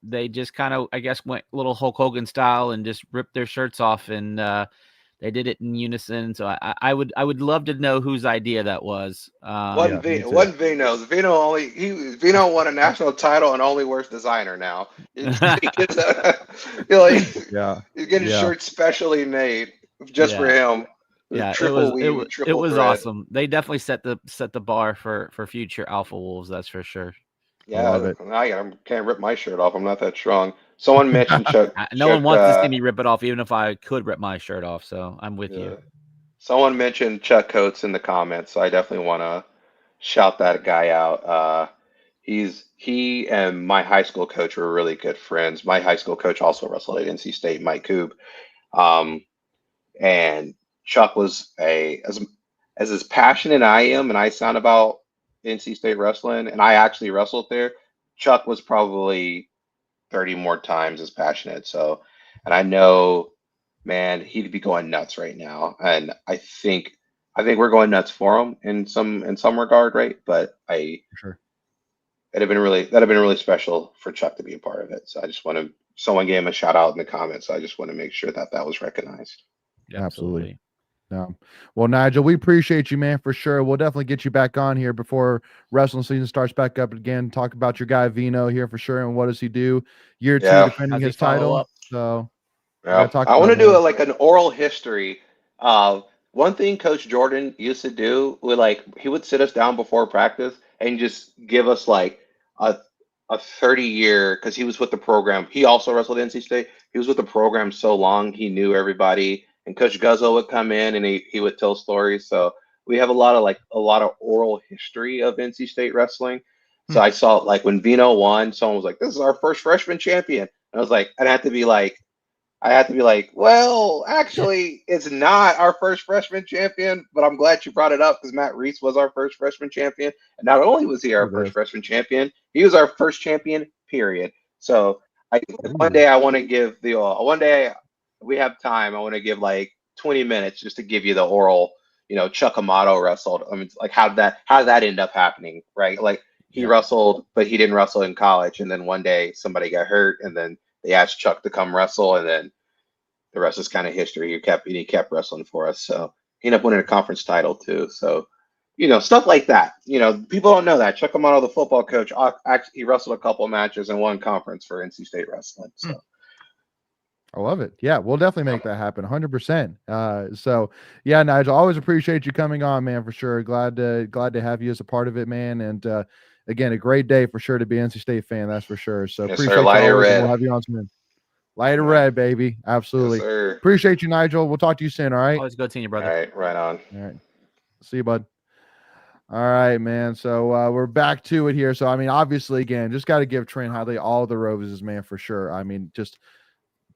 they just kind of, I guess, went a little Hulk Hogan style and just ripped their shirts off, and they did it in unison. So I would love to know whose idea that was. Wasn't Vino's. Vino won a national title and only wears designer now. He's getting shirts specially made just for him. Yeah, it was awesome. They definitely set the bar for future Alpha Wolves. That's for sure. Yeah, I can't rip my shirt off. I'm not that strong. Someone mentioned Chuck. No one wants to see me rip it off, even if I could rip my shirt off. So I'm with you. Someone mentioned Chuck Coates in the comments, so I definitely want to shout that guy out. He and my high school coach were really good friends. My high school coach also wrestled at NC State, Mike Koob. And Chuck was as passionate I am, and I sound about NC State wrestling, and I actually wrestled there. Chuck was probably 30 more times as passionate. So, and I know, man, he'd be going nuts right now, and I think we're going nuts for him in some regard, right? But sure. That'd have been really special for Chuck to be a part of it. So I just someone gave him a shout out in the comments. So I just want to make sure that was recognized. Absolutely. No. Well, Nigel, we appreciate you, man, for sure. We'll definitely get you back on here before wrestling season starts back up again. Talk about your guy Vino here for sure, and what does he do year 2 Yeah. defending How's he his follow title. up? So we Yeah, gotta talk I want about to it, do man. like an oral history. One thing Coach Jordan used to do would like he would sit us down before practice and just give us like a 30-year because he was with the program. He also wrestled NC State. He was with the program so long he knew everybody. And Coach Guzzo would come in and he would tell stories. So we have a lot of oral history of NC State wrestling. So Hmm. I saw like when Vino won, someone was like, "This is our first freshman champion." I was like, I had to be like, well, actually, it's not our first freshman champion, but I'm glad you brought it up because Matt Reese was our first freshman champion. And not only was he our Look at first this. freshman champion, he was our first champion, period. So I think that one Ooh. day I want to give one day we have time, I want to give like 20 minutes just to give you the oral, Chuck Amato wrestled. I mean, like how did that end up happening, right? Like he Yeah. wrestled, but he didn't wrestle in college. And then one day somebody got hurt and then they asked Chuck to come wrestle, and then the rest is kind of history. He kept wrestling for us, so he ended up winning a conference title too. So, stuff like that. People don't know that Chuck Amano, the football coach, actually he wrestled a couple of matches and won conference for NC State wrestling. So, I love it. Yeah, we'll definitely make that happen 100%. So yeah, Nigel, always appreciate you coming on, man, for sure. Glad to have you as a part of it, man. And again, a great day for sure to be NC State fan, that's for sure. So yes, sir. appreciate you Light it always, and we'll red. have you on soon. Light of Yeah. red, baby. Yes, Absolutely. sir. Appreciate you, Nigel. We'll talk to you soon. All right. Always good seeing you, All brother. right, right on. All right. See you, bud. All right, man. So we're back to it here. So I mean, obviously, again, just got to give Trent Hidlay all the roses, man, for sure. I mean, just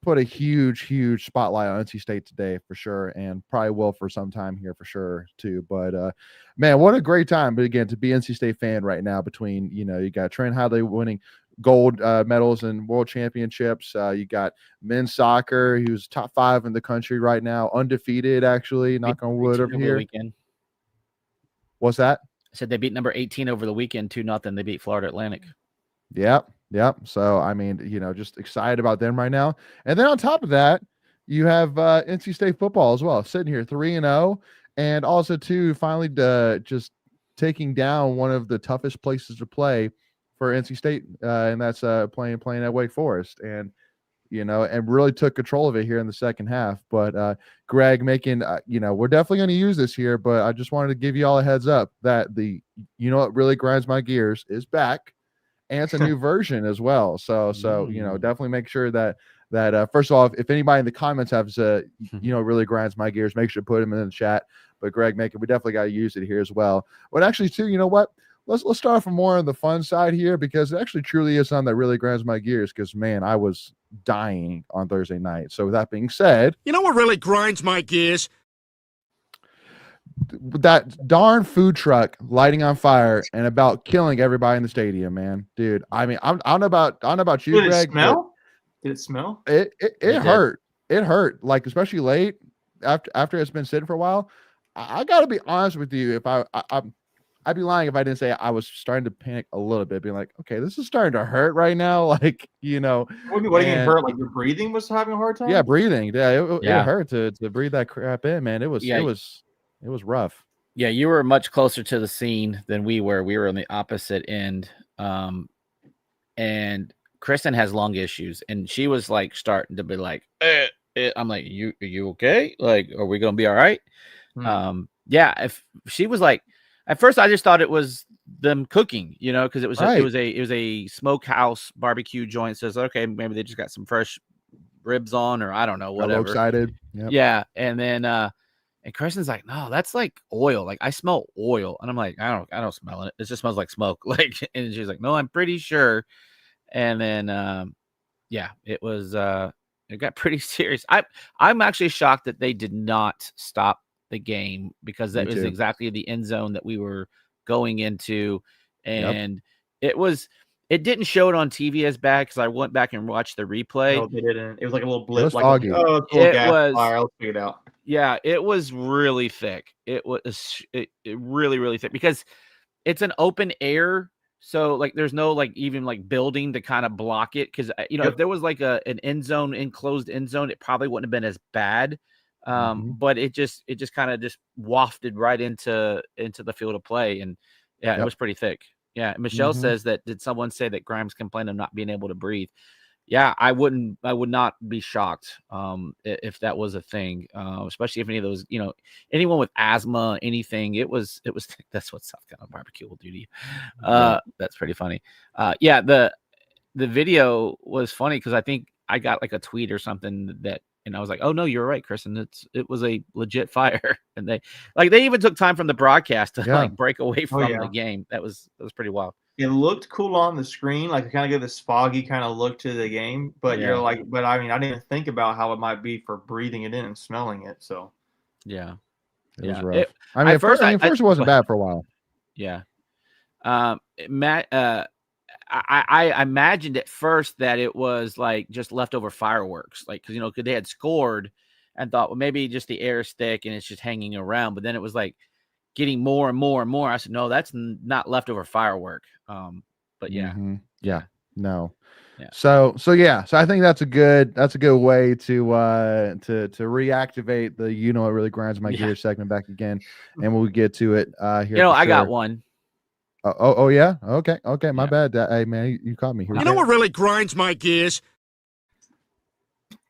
put a huge spotlight on NC State today for sure, and probably will for some time here for sure too. But man, what a great time! But again, to be NC State fan right now, between you got Trent Hidlay winning gold medals and world championships. You got men's soccer, who's top 5 in the country right now, undefeated actually. Knock on wood over the here. weekend. What's that? I said they beat number 18 over the weekend 2-0. They beat Florida Atlantic. Yep. So I mean, just excited about them right now. And then on top of that, you have NC State football as well, sitting here 3-0, and also too finally just taking down one of the toughest places to play for NC State, and that's playing at Wake Forest, and and really took control of it here in the second half. But Greg making, we're definitely going to use this here, but I just wanted to give you all a heads up that what really grinds my gears is back. And it's a new version as well. So definitely make sure that first of all, if anybody in the comments has really grinds my gears, make sure to put them in the chat. But Greg, we definitely got to use it here as well. But actually, too, you know what? Let's start from more on the fun side here, because it actually truly is something that really grinds my gears. Because man, I was dying on Thursday night. So with that being said, you know what really grinds my gears? That darn food truck lighting on fire and about killing everybody in the stadium, man, dude. I mean, I don't know about you, Did Greg. it smell? Did it smell? It hurt. It hurt, like especially late after it's been sitting for a while. I got to be honest with you. If I'd be lying if I didn't say I was starting to panic a little bit, being like, okay, this is starting to hurt right now. Like, What do you mean hurt? Like your breathing was having a hard time? Yeah, breathing. Yeah, Yeah. it hurt to breathe that crap in, man. It was rough. Yeah, you were much closer to the scene than we were. We were on the opposite end. And Kristen has lung issues, and she was like starting to be like, I'm like, are you okay? Like, are we gonna be all right? Yeah, if she was like, at first I just thought it was them cooking, because it was Right. it was a smokehouse barbecue joint. So it's okay, maybe they just got some fresh ribs on, or I don't know, Got a little whatever. excited. Yep. Yeah, and then and Kristen's like, no, that's like oil. Like I smell oil, and I'm like, I don't smell it. It just smells like smoke. Like, and she's like, no, I'm pretty sure. And then yeah, it was it got pretty serious. I'm actually shocked that they did not stop the game, because that Me was too. exactly the end zone that we were going into, Yep. and it didn't show it on TV as bad, because I went back and watched the replay. No, they didn't. It was like a little It blip. was Like, foggy. it's a little It gas was- fire. I'll figure it out. Yeah, it was really thick. It was really, really thick, because it's an open air. So like, there's no like even like building to kind of block it. Cause Yep. if there was like an end zone, enclosed end zone, it probably wouldn't have been as bad. But it just kind of just wafted right into the field of play, and yeah, it was pretty thick. Yeah, Michelle says that did someone say that Grimes complained of not being able to breathe? Yeah, I would not be shocked if that was a thing, especially if any of those, anyone with asthma, anything. It was that's what South Carolina barbecue will do to you. That's pretty funny. Yeah, the video was funny because I think I got like a tweet or something and I was like, oh no, you're right, Chris, and it was a legit fire, and they even took time from the broadcast to like break away from the game. That was pretty wild. It looked cool on the screen, like it kind of gave this foggy kind of look to the game. But you're like, but I mean, I didn't even think about how it might be for breathing it in and smelling it. So it was rough. At first it wasn't bad for a while. Yeah, Matt. I imagined at first that it was like just leftover fireworks, like because they had scored, and thought, well, maybe just the air is thick and it's just hanging around. But then it was like getting more and more and more. I said, no, that's not leftover firework. But no. So I think that's a good way to reactivate the it really grinds my gears segment back again, and we'll get to it here. I got one. Oh yeah, okay, my bad. Hey man, you caught me here. You know what really grinds my gears?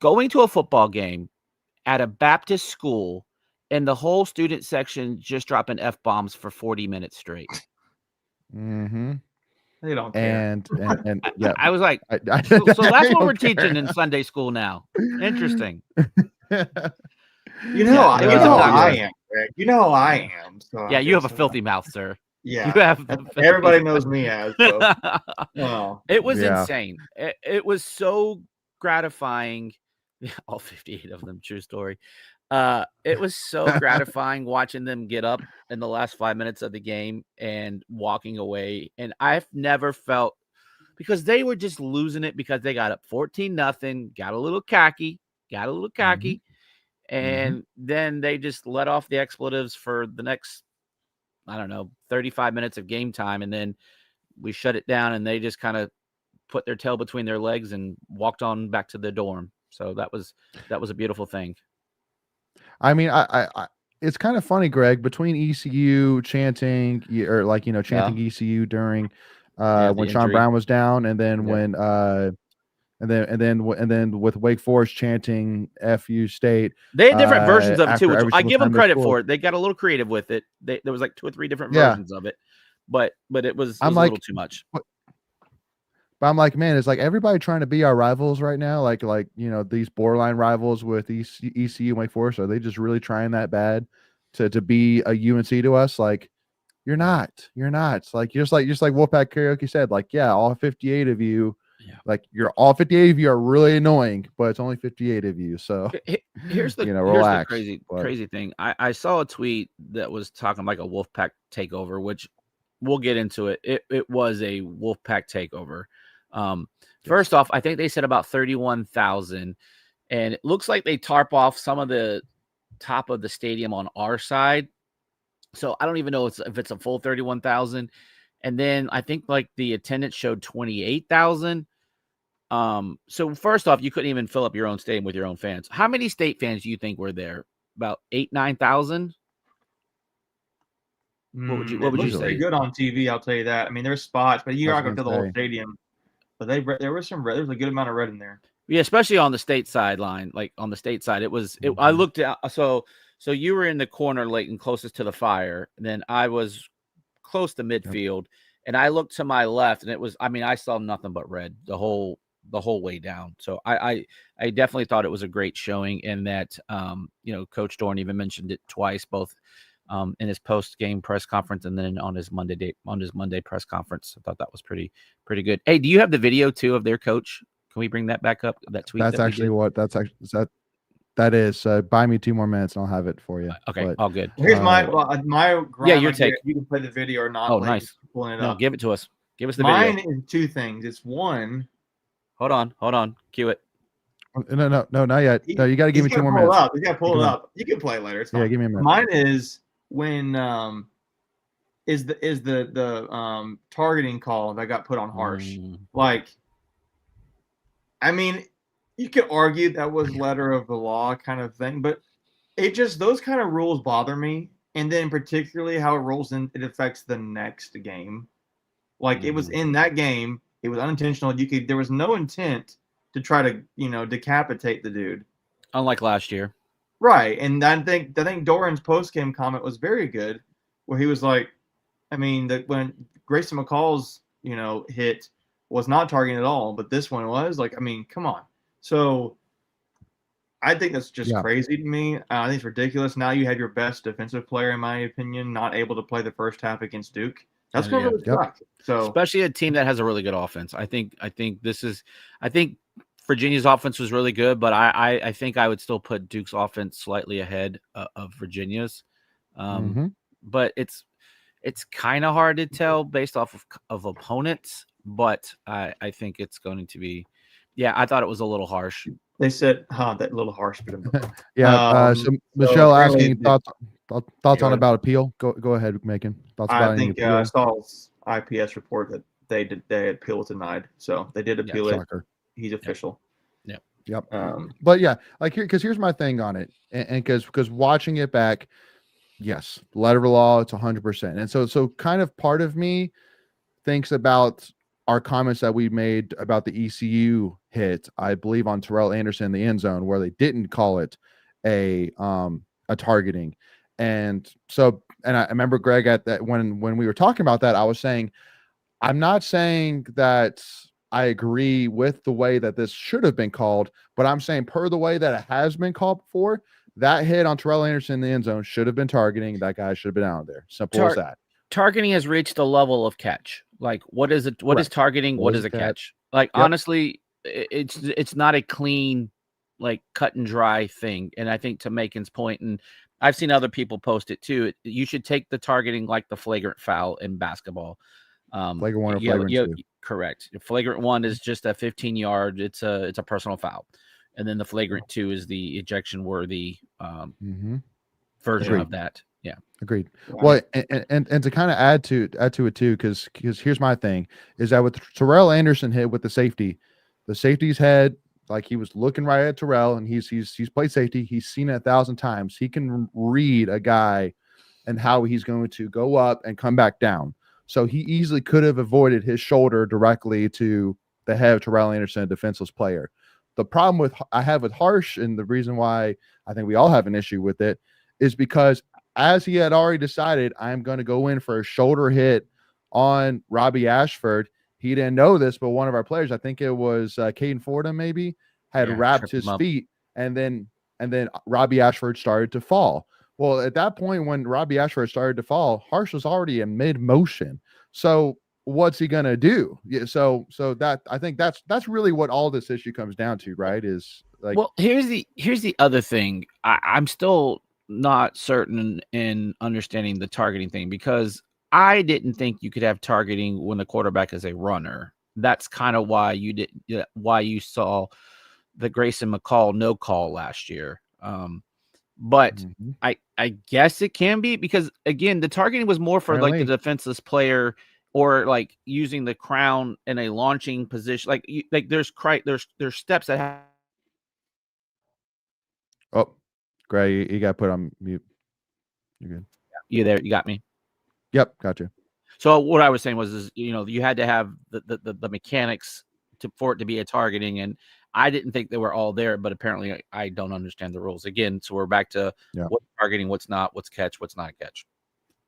Going to a football game at a Baptist school and the whole student section just dropping F-bombs for 40 minutes straight. They don't care. And yeah, I was like, so that's what we're teaching in Sunday school now. Interesting. I am, Greg. You know how I am. So yeah, you have a filthy mouth, sir. Yeah, you have everybody knows me as. So. It was insane. It was so gratifying. All 58 of them, true story. It was so gratifying watching them get up in the last 5 minutes of the game and walking away. And I've never felt, because they were just losing it because they got up 14-0, got a little cocky, and then they just let off the expletives for the next, 35 minutes of game time. And then we shut it down and they just kind of put their tail between their legs and walked on back to the dorm. So that was a beautiful thing. I mean, I it's kind of funny, Greg, between ECU chanting chanting ECU during when Sean Brown was down, and then when and then with Wake Forest chanting FU State. They had different versions of it too, which I give them credit for it. They got a little creative with it. There was like 2 or 3 different versions of it, but it was a little too much. But I'm like, man, it's like everybody trying to be our rivals right now. Like these borderline rivals with ECU and Wake Forest. Are they just really trying that bad to be a UNC to us? Like, you're not. It's like just like Wolfpack Karaoke said. Like, yeah, all 58 of you. Yeah. Like all 58 of you are really annoying, but it's only 58 of you. So here's the relax, crazy thing. I saw a tweet that was talking like a Wolfpack takeover, which we'll get into it. It was a Wolfpack takeover. First off, I think they said about 31,000, and it looks like they tarp off some of the top of the stadium on our side. So I don't even know if it's a full 31,000. And then I think like the attendance showed 28,000. So first off, you couldn't even fill up your own stadium with your own fans. How many state fans do you think were there? About 8,000-9,000? What would you say? Pretty good on TV, I'll tell you that. I mean, there's spots, but you are going to fill the whole stadium. But there was a good amount of red in there. Yeah, especially on the state sideline. Like on the state side, I looked at so you were in the corner, Leighton, closest to the fire. And then I was close to midfield, and I looked to my left, and I saw nothing but red the whole way down. So I definitely thought it was a great showing, and that Coach Dorn even mentioned it twice, both in his post-game press conference and then on his Monday press conference. I thought that was pretty good. Hey, do you have the video too of their coach? Can we bring that back up? That tweet. That is. Buy me 2 more minutes and I'll have it for you. Okay, all good. Here's my your take. You can play the video or not. Oh, nice. No, give it to us. Give us the video. video. Mine is 2 things. It's one. Hold on. Cue it. No, not yet. No, you got to give me 2 more minutes. You got to pull it up. You can play it later. It's fine. Yeah, give me a minute. Mine is when is the targeting call that got put on harsh. Like, I mean, you could argue that was letter of the law kind of thing, but it just those kind of rules bother me, and then particularly how it rolls in, it affects the next game. Like it was in that game, it was unintentional. There was no intent to try to decapitate the dude. Unlike last year, right? And I think Doran's post game comment was very good, where he was like, I mean, that when Grayson McCall's hit was not targeting at all, but this one was like, I mean, come on. So I think that's just crazy to me. I think it's ridiculous. Now you have your best defensive player, in my opinion, not able to play the first half against Duke. That's going to really suck. So especially a team that has a really good offense. I think Virginia's offense was really good, but I think I would still put Duke's offense slightly ahead of Virginia's. But it's kind of hard to tell based off of opponents. But I think it's going to be. Yeah, I thought it was a little harsh. They said, that a little harsh. But so Michelle asking thoughts on about appeal. Go ahead, Macon. Thoughts about I think I saw IPS report that they appeal was denied, so they did appeal it. Shocker. He's official. Yep. But yeah, like here's my thing on it, and because watching it back, yes, letter of law, it's 100%, and so kind of part of me thinks about our comments that we made about the ECU hit, I believe on Terrell Anderson in the end zone, where they didn't call it a targeting. And so, and I remember Greg at that when we were talking about that, I was saying, I'm not saying that I agree with the way that this should have been called, but I'm saying per the way that it has been called before, that hit on Terrell Anderson in the end zone should have been targeting. That guy should have been out there. Simple as that. Targeting has reached the level of catch. Like, what is it? What is targeting? What is a catch? Like, honestly, it's not a clean, like, cut and dry thing. And I think to Macon's point, and I've seen other people post it too, you should take the targeting like the flagrant foul in basketball. Flagrant 1 or flagrant 2. Correct. Flagrant 1 is just a 15-yard. It's a personal foul, and then the flagrant 2 is the ejection worthy version of that. Yeah, agreed. Wow. Well, and to kind of add to it too, because here's my thing is that with Terrell Anderson hit with the safety's head, like he was looking right at Terrell, and he's played safety. He's seen it 1,000 times. He can read a guy and how he's going to go up and come back down. So he easily could have avoided his shoulder directly to the head of Terrell Anderson, a defenseless player. The problem I have with Harsh, and the reason why I think we all have an issue with it, is because as he had already decided, I'm going to go in for a shoulder hit on Robbie Ashford. He didn't know this, but one of our players, I think it was Caden Fordham, maybe, had wrapped his feet, and then Robbie Ashford started to fall. Well, at that point, when Robbie Ashford started to fall, Harsh was already in mid motion. So what's he going to do? Yeah. So that, I think that's really what all this issue comes down to, right? Is like, well, here's the other thing. I'm still not certain in understanding the targeting thing, because I didn't think you could have targeting when the quarterback is a runner. That's kind of why you saw the Grayson McCall no call last year. But I guess it can be, because again, the targeting was more for like the defenseless player, or like using the crown in a launching position. Like there's steps that have. Oh, Gray, you got put on mute. You're good. You there? You got me? Yep, gotcha. So what I was saying was, you had to have the mechanics for it to be a targeting, and I didn't think they were all there, but apparently I don't understand the rules again. So we're back to what's targeting, what's not, what's catch, what's not a catch.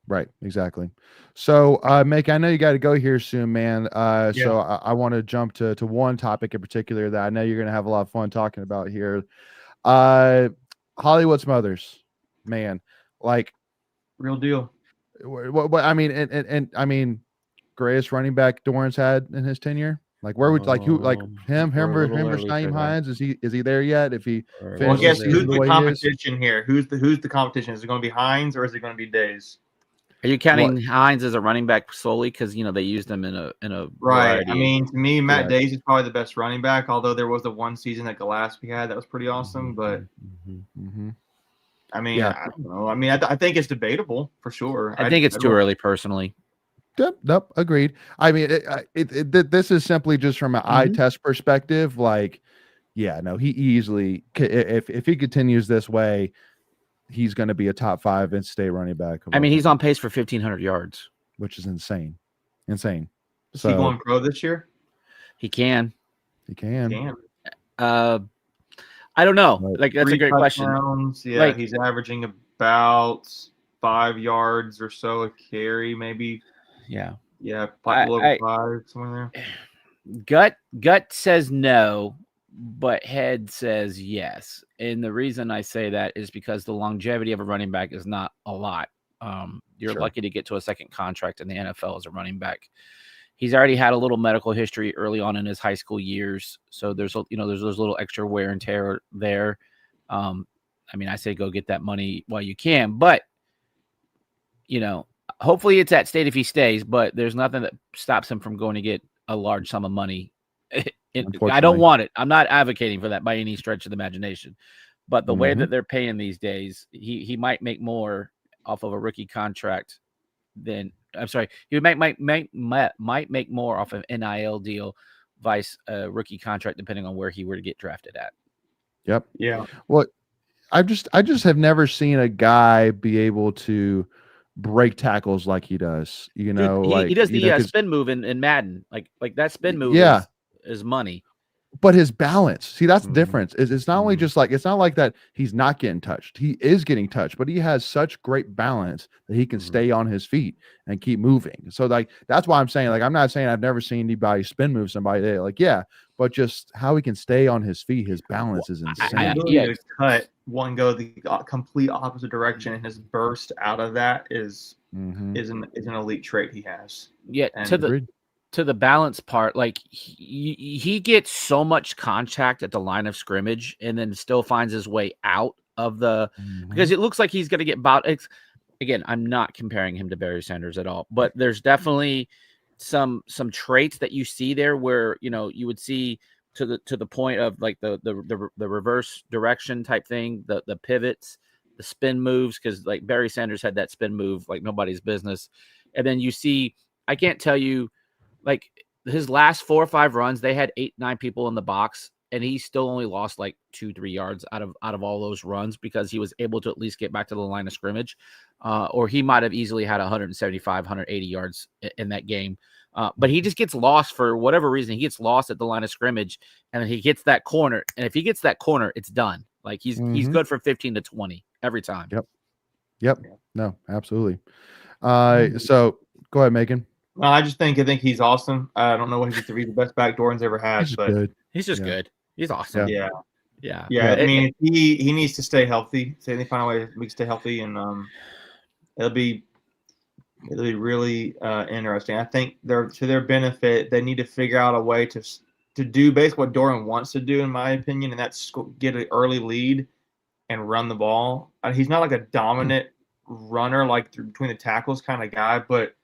Right, exactly. So, Mick, I know you got to go here soon, man. So I want to jump to one topic in particular that I know you're going to have a lot of fun talking about here. Hollywood Smothers, man, like real deal. What I mean, and I mean, greatest running back Dorrance had in his tenure. Like, where would him versus Naeem Hines? Is he there yet? If he, well, guess who's the competition here? Who's the competition? Is it going to be Hines or is it going to be Days? Are you counting Hines as a running back solely because they used him in a right? I mean, to me, Matt Days is probably the best running back. Although there was the one season that Gillespie had that was pretty awesome, but I mean, I don't know. I mean, I think it's debatable for sure. I think it's too early, personally. Yep, nope, agreed. I mean, this is simply just from an eye test perspective. Like, yeah, no, he easily, if he continues this way, he's going to be a top 5 in-state running back. I mean, he's on pace for 1,500 yards, which is insane. Is he going pro this year? He can. He can. I don't know. Like, that's a great question. Yeah, like, he's averaging about 5 yards or so a carry, maybe. Yeah. Yeah, over 5, somewhere there. Gut says no, but head says yes. And the reason I say that is because the longevity of a running back is not a lot. You're lucky to get to a second contract in the NFL as a running back. He's already had a little medical history early on in his high school years, so there's those little extra wear and tear there. I mean, I say go get that money while you can, but hopefully it's at state if he stays. But there's nothing that stops him from going to get a large sum of money. I don't want it. I'm not advocating for that by any stretch of the imagination, but the way that they're paying these days, he might make more off of a rookie contract than. I'm sorry, he might make more off of an NIL deal, vice a rookie contract, depending on where he were to get drafted at. Yep. Yeah. Well, I just have never seen a guy be able to break tackles like he does. He does the spin move in Madden. Like that spin move is money. But his balance, see, that's the difference. It's not only just like, it's not like that he's not getting touched. He is getting touched, but he has such great balance that he can stay on his feet and keep moving. So like, that's why I'm saying, like, I'm not saying I've never seen anybody spin move somebody there. Like, yeah, but just how he can stay on his feet, his balance is insane. To cut one go the complete opposite direction and his burst out of that is an elite trait he has. Yeah, and to the balance part, like he gets so much contact at the line of scrimmage and then still finds his way out of the because it looks like he's going to get about. Again, I'm not comparing him to Barry Sanders at all, but there's definitely some traits that you see there where you would see to the point of like the reverse direction type thing, the pivots, the spin moves, because like Barry Sanders had that spin move like nobody's business, and then you see I can't tell you. Like his last 4 or 5 runs, they had 8-9 people in the box, and he still only lost like 2-3 yards out of all those runs because he was able to at least get back to the line of scrimmage, or he might have easily had 175, 180 yards in that game. But he just gets lost for whatever reason. He gets lost at the line of scrimmage, and then he gets that corner. And if he gets that corner, it's done. Like he's good for 15 to 20 every time. Yep. No, absolutely. So go ahead, Macon. I think he's awesome. I don't know what he's the best back Doran's ever had, but good. He's just good. He's awesome. Yeah. I mean, he needs to stay healthy. So they find a way we can stay healthy, and it'll be really interesting. I think to their benefit, they need to figure out a way to do basically what Doran wants to do, in my opinion, and that's get an early lead and run the ball. He's not like a dominant runner, like between the tackles kind of guy, but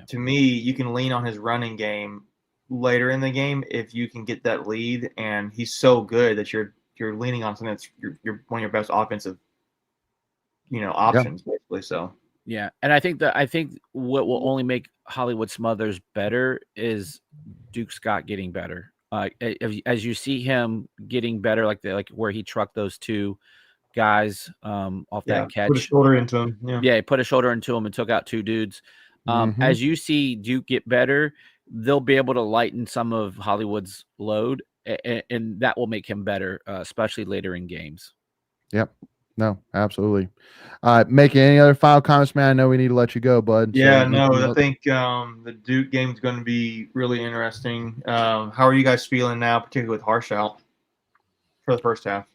to me, you can lean on his running game later in the game if you can get that lead, and he's so good that you're leaning on something that's you're one of your best offensive, options basically. So and I think what will only make Hollywood Smothers better is Duke Scott getting better. As you see him getting better, like where he trucked those 2 guys off that catch, put a shoulder into him. He put a shoulder into him and took out 2 dudes. As you see Duke get better, they'll be able to lighten some of Hollywood's load, and that will make him better, especially later in games. Yep. No, absolutely. Making any other final comments, man? I know we need to let you go, bud. I think the Duke game is going to be really interesting. How are you guys feeling now, particularly with Harshout for the first half?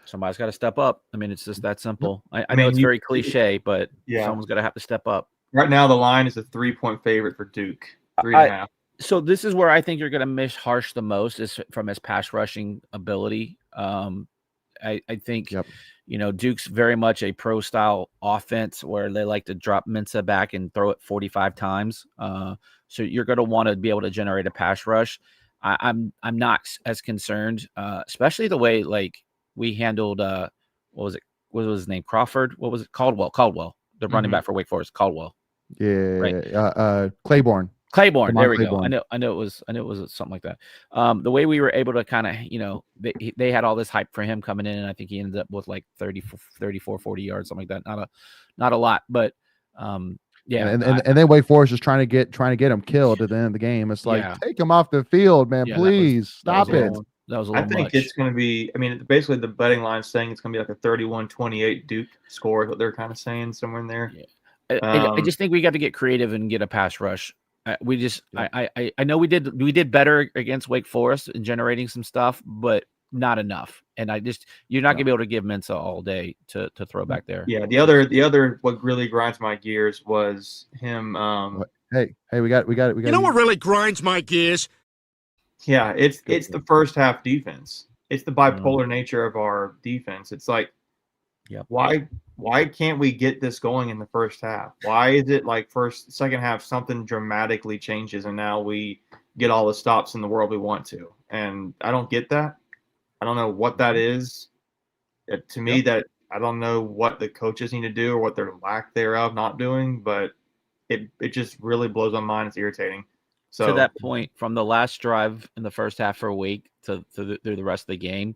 Somebody's got to step up. I mean, it's just that simple. I know it's very cliche, but someone's got to have to step up. Right now, the line is a 3-point favorite for Duke, 3.5. So this is where I think you're going to miss Harsh the most, is from his pass rushing ability. I think Duke's very much a pro style offense where they like to drop Mensa back and throw it 45 times. So you're going to want to be able to generate a pass rush. I'm not as concerned, especially the way like we handled what was his name? Crawford? What was it? Caldwell, the running back for Wake Forest. Caldwell. Yeah, right. Claiborne. Claiborne. There we go. Claiborne. I know it was something like that. The way we were able to kind of, they had all this hype for him coming in, and I think he ended up with like 34, 40 yards, something like that. Not a lot, but yeah. And then Wake Forest is trying to get him killed at the end of the game. It's like, take him off the field, man. Please stop it. That was a little I think much. it's going to be, I mean, basically the betting line is saying it's going to be like a 31-28 Duke score, is what they're kind of saying, somewhere in there. Yeah. I just think we got to get creative and get a pass rush. I know we did better against Wake Forest in generating some stuff, but not enough. And you're not gonna be able to give Mensa all day to throw back there. Yeah. The other what really grinds my gears was him. Hey, we got. You know what really grinds my gears? Yeah, it's the first half defense. It's the bipolar nature of our defense. It's like, why can't we get this going in the first half? Why is it like second half something dramatically changes and now we get all the stops in the world we want to? And I don't get that. I don't know what that is. To me, that I don't know what the coaches need to do or what their lack thereof not doing, but it just really blows my mind. It's irritating. So to that point, from the last drive in the first half for Wake through the rest of the game,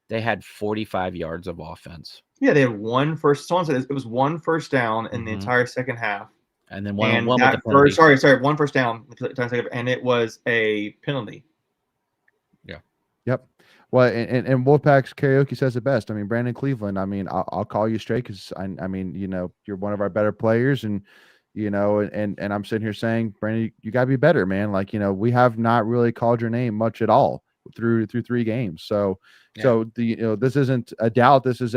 they had 45 yards of offense. Yeah, they had one first. Someone said it was one first down in the entire second half, and then one with the penalty. One first down, and it was a penalty. Yeah. Yep. Well, and Wolfpack's karaoke says it best. I mean, Brandon Cleveland. I mean, I'll call you straight because I mean, you're one of our better players, and and I'm sitting here saying, Brandon, you got to be better, man. Like, we have not really called your name much at all through 3 games. So this isn't a doubt. This is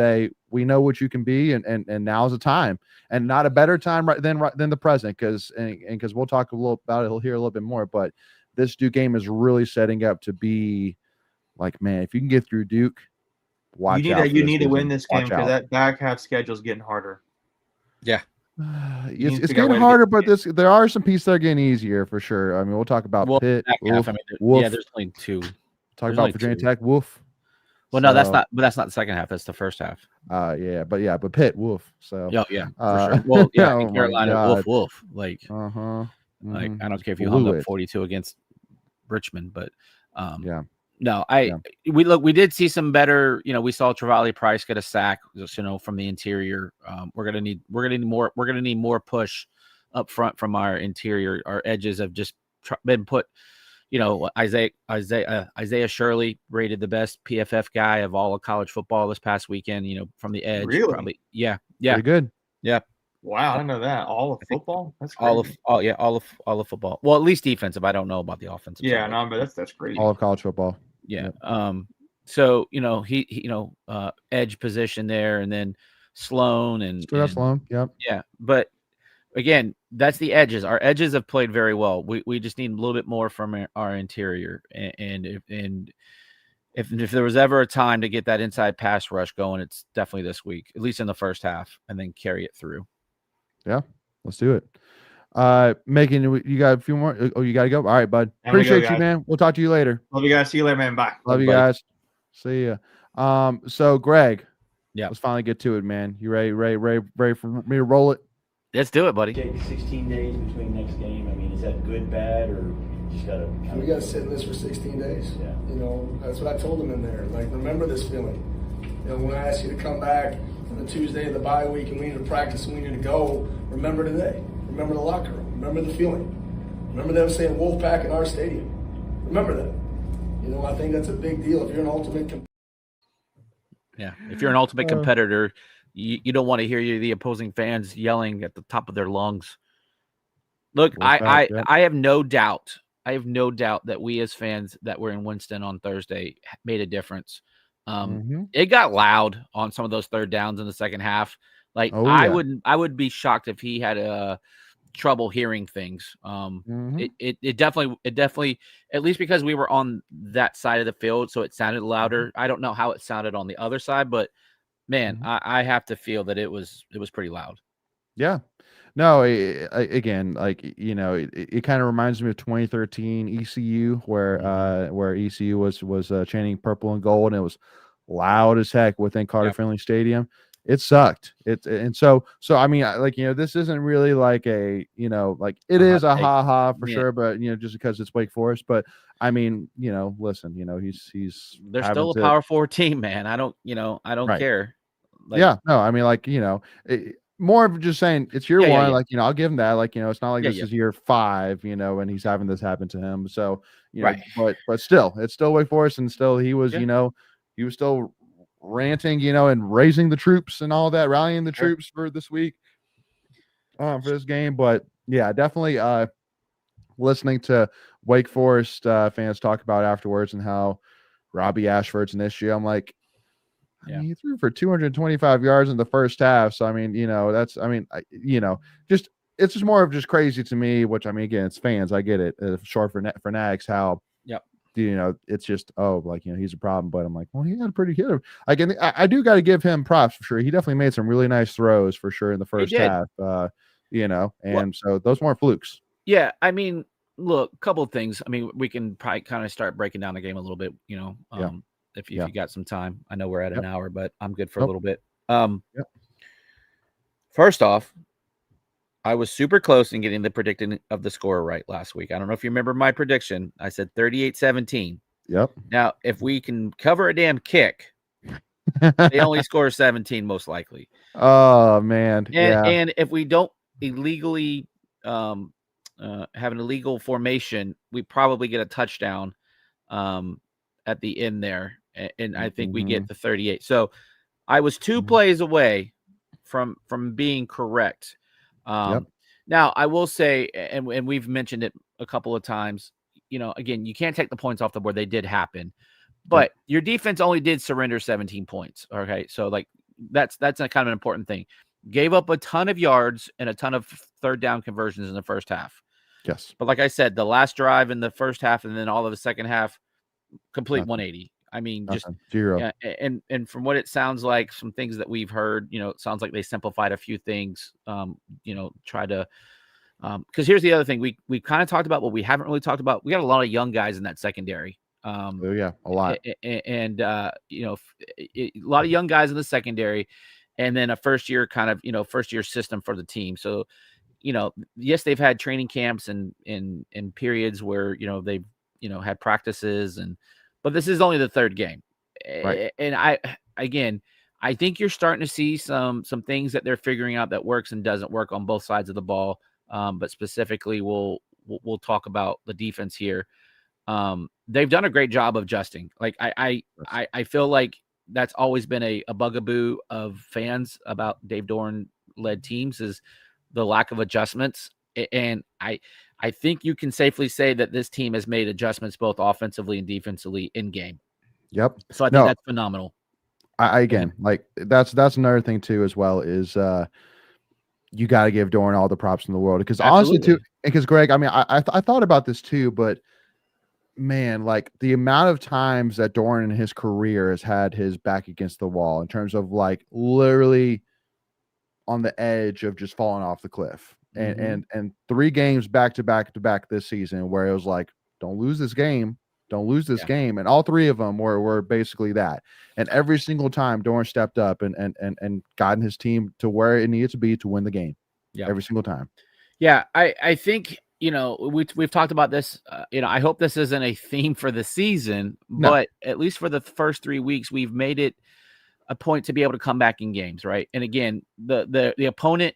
we know what you can be, and now's the time, and not a better time than the present, because we'll talk a little about it here a little bit more. But this Duke game is really setting up to be like, man, if you can get through Duke, watch out. You need to win this game because that back half schedule is getting harder. Yeah. It's getting harder, but there are some pieces that are getting easier for sure. I mean, we'll talk about Pitt, Wolf, yeah, there's only 2. Talk about Virginia Tech, Wolf. Well, no, that's not. But that's not the second half. That's the first half. But Pitt, Wolf. So for sure. Well, yeah, oh Carolina, Wolf. Like, like I don't care if you hung up 42 against Richmond, but no, we did see some better. We saw Travali Price get a sack, from the interior. We're gonna need more push up front from our interior. Our edges have just been put. Isaiah Shirley rated the best PFF guy of all of college football this past weekend. From the edge, really? Probably, yeah, pretty good. Yeah. Wow, I didn't know that. All of football? That's crazy. all of football. Well, at least defensive. I don't know about the offensive. Yeah, no, but that's crazy. All of college football. Yeah. Yep. So he edge position there, and then Sloan and Sloan. Yep. Yeah, but again, that's the edges. Our edges have played very well. We just need a little bit more from our interior, and if there was ever a time to get that inside pass rush going, it's definitely this week, at least in the first half, and then carry it through. Yeah, let's do it. Megan, you got a few more? Oh, you got to go. All right, bud. Appreciate you, man. We'll talk to you later. Love you guys. See you later, man. Bye. Love you guys. See ya. So Greg, yeah, let's finally get to it, man. You ready for me to roll it? Let's do it, buddy. Take 16 days between next game. I mean, is that good, bad, or you just gotta? We gotta sit in this for 16 days. Yeah. That's what I told them in there. Like, remember this feeling. When I asked you to come back on the Tuesday of the bye week and we need to practice and we need to go, remember today. Remember the locker room. Remember the feeling. Remember them saying Wolfpack in our stadium. Remember that. I think that's a big deal. If you're an ultimate if you're an ultimate competitor, you don't want to hear the opposing fans yelling at the top of their lungs. Look, I have no doubt. I have no doubt that we as fans that were in Winston on Thursday made a difference. It got loud on some of those third downs in the second half. Like, I would be shocked if he had trouble hearing things. It definitely, at least because we were on that side of the field, so it sounded louder. I don't know how it sounded on the other side, but man, I have to feel that it was pretty loud. Yeah. No, again, like, it kind of reminds me of 2013 ECU, where ECU was chanting purple and gold, and it was loud as heck within Carter Finley Stadium. it sucked. So I mean, like, this isn't really like a, like it is a take. ha for Yeah. sure, but just because it's Wake Forest. But I mean, listen, he's They're having still a to, Power 4 team, man. I don't Right. care. Like, yeah, no, I mean, like, more of just saying it's year Yeah, one. yeah. Like, I'll give him that. Like, it's not like Yeah, this yeah. is year 5, and he's having this happen to him. So, Right. but still, it's still Wake Forest, and still he was, Yeah. he was still ranting, and raising the troops and all that, rallying the Sure. troops for this week, for this game. But yeah, definitely listening to Wake Forest fans talk about afterwards and how Robbie Ashford's an issue. I'm like, I mean, he threw for 225 yards in the first half. So, I mean, that's, I mean, just, it's just more of just crazy to me, which, I mean, again, it's fans. I get it. Short for Nags, how, Yep. it's just, like, he's a problem. But I'm like, well, he had a pretty good, again, I do got to give him props for sure. He definitely made some really nice throws for sure in the first half, and so those weren't flukes. Yeah. I mean, look, a couple of things. I mean, we can probably kind of start breaking down the game a little bit, if you got some time. I know we're at an hour, but I'm good for a little bit. First off, I was super close in getting the predicting of the score right last week. I don't know if you remember my prediction. I said 38-17. Yep. Now, if we can cover a damn kick, they only score 17 most likely. Oh man. And if we don't illegally have an illegal formation, we probably get a touchdown at the end there. And I think we get the 38. So I was 2 plays away from being correct. Now I will say, and we've mentioned it a couple of times, again, you can't take the points off the board. They did happen, but your defense only did surrender 17 points. Okay. So like that's a kind of an important thing. Gave up a ton of yards and a ton of third down conversions in the first half. Yes. But like I said, the last drive in the first half and then all of the second half, complete 180. I mean, just 0. Yeah, and from what it sounds like, some things that we've heard, it sounds like they simplified a few things. Try to, because here's the other thing we kind of talked about, but we haven't really talked about. We got a lot of young guys in that secondary. A lot, and a lot of young guys in the secondary, and then a first year system for the team. So, yes, they've had training camps and periods where they've had practices but this is only the third game. Right. And I think you're starting to see some things that they're figuring out that works and doesn't work on both sides of the ball. But specifically, we'll talk about the defense here. They've done a great job of adjusting. Like I feel like that's always been a bugaboo of fans about Dave Doran led teams is the lack of adjustments. And I think you can safely say that this team has made adjustments both offensively and defensively in game. Yep. So I think that's phenomenal. I again, like that's another thing too as well is you got to give Doran all the props in the world because honestly too, because Greg, I mean, I thought about this too, but man, like the amount of times that Doran in his career has had his back against the wall in terms of like literally on the edge of just falling off the cliff. And 3 games back to back this season where it was like, don't lose this game, game, and all 3 of them were basically that. And every single time Doran stepped up and gotten his team to where it needed to be to win the game. Yeah, every single time. Yeah, I think we've talked about this. I hope this isn't a theme for the season, but at least for the first 3 weeks, we've made it a point to be able to come back in games, right? And again, the opponent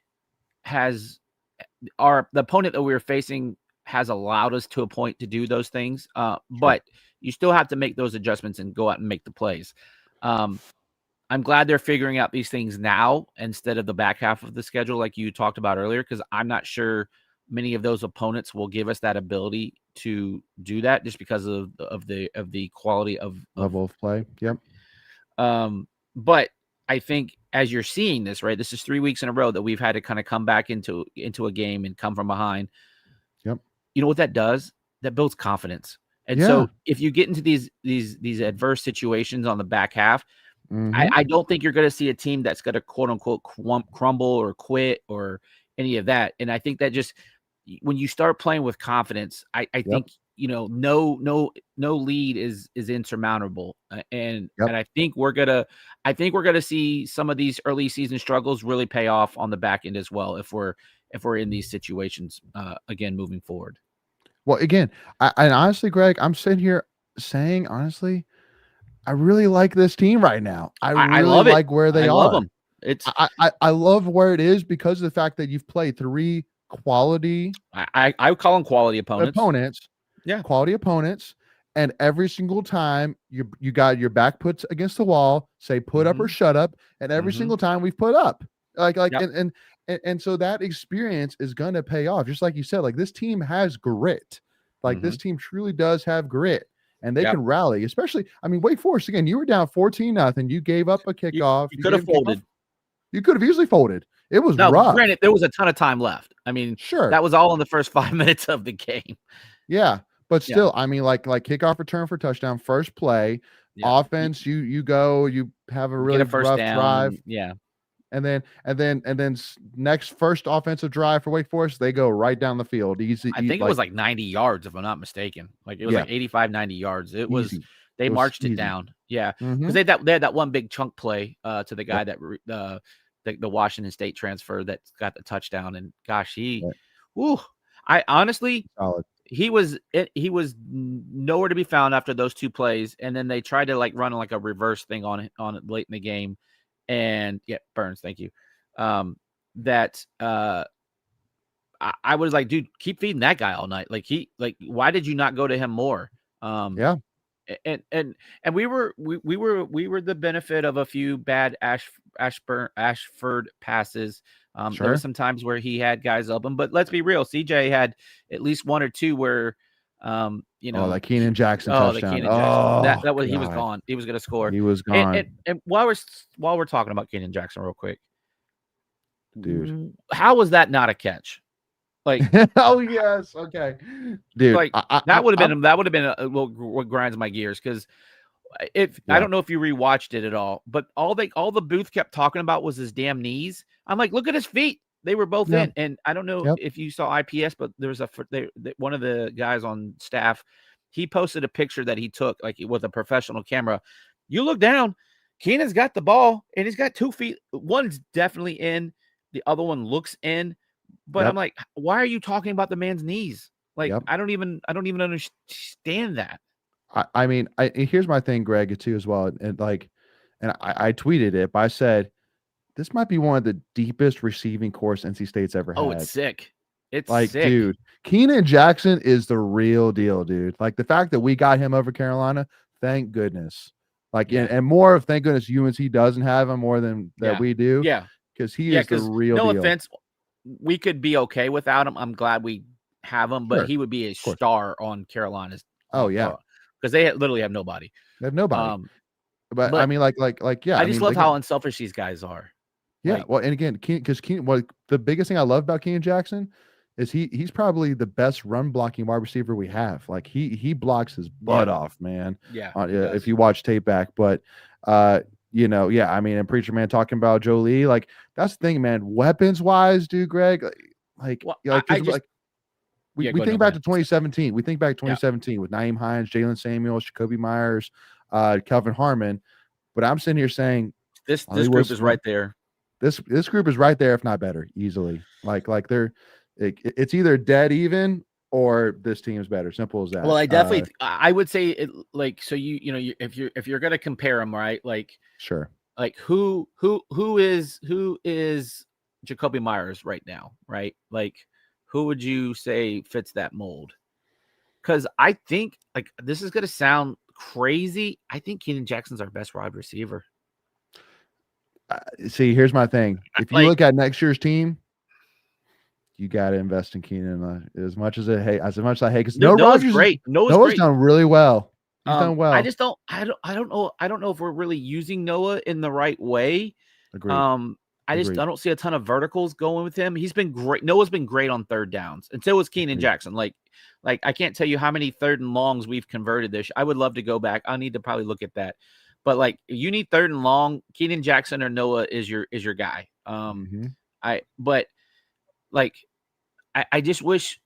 the opponent that we were facing has allowed us to a point to do those things. But you still have to make those adjustments and go out and make the plays. I'm glad they're figuring out these things now instead of the back half of the schedule, like you talked about earlier, because I'm not sure many of those opponents will give us that ability to do that just because of the quality of level of play. Yep. But I think as you're seeing this, right, this is 3 weeks in a row that we've had to kind of come back into a game and come from behind. Yep. You know what that does? That builds confidence. And so if you get into these adverse situations on the back half, I don't think you're going to see a team that's going to quote unquote crumble or quit or any of that. And I think that just when you start playing with confidence, I think no lead is insurmountable, and I think we're gonna see some of these early season struggles really pay off on the back end as well if we're in these situations again moving forward. Well, again, and honestly, Greg, I'm sitting here saying honestly, I really like this team right now. I I really love it. like where they I are. love them. It's I love where it is because of the fact that you've played 3 quality I call them quality opponents. Yeah. Quality opponents, and every single time you got your back put against the wall, say put up or shut up, and every single time we've put up. Yep. And so that experience is gonna pay off. Just like you said, like this team has grit. Like this team truly does have grit. And they can rally, especially. I mean, Wake Forest again. You were down 14-0. You gave up a kickoff. You could have folded. You could have easily folded. It was rough. Granted, there was a ton of time left. I mean, sure, that was all in the first 5 minutes of the game. Yeah, but still, I mean, like kickoff return for touchdown, first play, offense. You go, you have a really rough drive. Yeah. And then next first offensive drive for Wake Forest, they go right down the field. Easy. I think it was like 90 yards, if I'm not mistaken. Like it was like 85, 90 yards. It was they marched it down. Yeah. Because they had that one big chunk play to the guy that the Washington State transfer that got the touchdown. And gosh, I honestly he was nowhere to be found after those 2 plays. And then they tried to like run like a reverse thing on it late in the game. And Burns, thank you. I was like, dude, keep feeding that guy all night. Like why did you not go to him more? And we were the benefit of a few bad Ashford passes. There were some times where he had guys open, but let's be real, CJ had at least 1 or 2 where like Keenan Jackson touchdown. That was he was gone. He was going to score. He was gone. And while we're talking about Keenan Jackson real quick, dude, how was that not a catch? Like, oh yes, okay, dude. Like that would have been what grinds my gears, because I don't know if you rewatched it at all, but all the booth kept talking about was his damn knees. I'm like, look at his feet. They were both in, and I don't know if you saw IPS, but there was one of the guys on staff. He posted a picture that he took like with a professional camera. You look down, Keenan's got the ball, and he's got 2 feet. One's definitely in, the other one looks in. But I'm like, why are you talking about the man's knees? Like, I don't even understand that. I mean, here's my thing, Greg, too, as well, and I tweeted it, but I said, this might be one of the deepest receiving corps NC State's ever had. Oh, it's sick. It's like, sick. Dude, Keenan Jackson is the real deal, dude. Like the fact that we got him over Carolina, thank goodness. Like, and more of thank goodness UNC doesn't have him more than that we do. Yeah, because he is the real deal. No offense, we could be okay without him. I'm glad we have him, but he would be a star on Carolina's. Oh yeah, because they literally have nobody. They have nobody. But I mean, like, yeah. I just love how unselfish these guys are. Yeah, well, and again, because the biggest thing I love about Keenan Jackson is he's probably the best run blocking wide receiver we have. Like he blocks his butt off, man. Yeah, if you watch tape back, but I mean, and Preacher Man talking about Jolie, like that's the thing, man. Weapons wise, dude, Greg, we think back to 2017. We think back to 2017 with Naeem Hines, Jalen Samuels, Jacoby Myers, Kelvin Harmon. But I'm sitting here saying this group is right there. This group is right there, if not better, easily. Like they're it's either dead even or this team is better. Simple as that. Well, I definitely I would say it, like, so if you're gonna compare them, right? Like, sure. Like who is Jacoby Myers right now, right? Like, who would you say fits that mold? Because I think, like, this is gonna sound crazy, I think Keenan Jackson's our best wide receiver. See, here's my thing. If you look at next year's team, you got to invest in Keenan as much as I hate. Because Noah's great. Noah's done really well. He's done well. I just don't. I don't know. I don't know if we're really using Noah in the right way. Agreed. I don't see a ton of verticals going with him. He's been great. Noah's been great on third downs, and so was Keenan Jackson. Like I can't tell you how many 3rd and longs we've converted this. I would love to go back. I need to probably look at that. But like, you need 3rd and long, Keenan Jackson or Noah is your guy. I just wish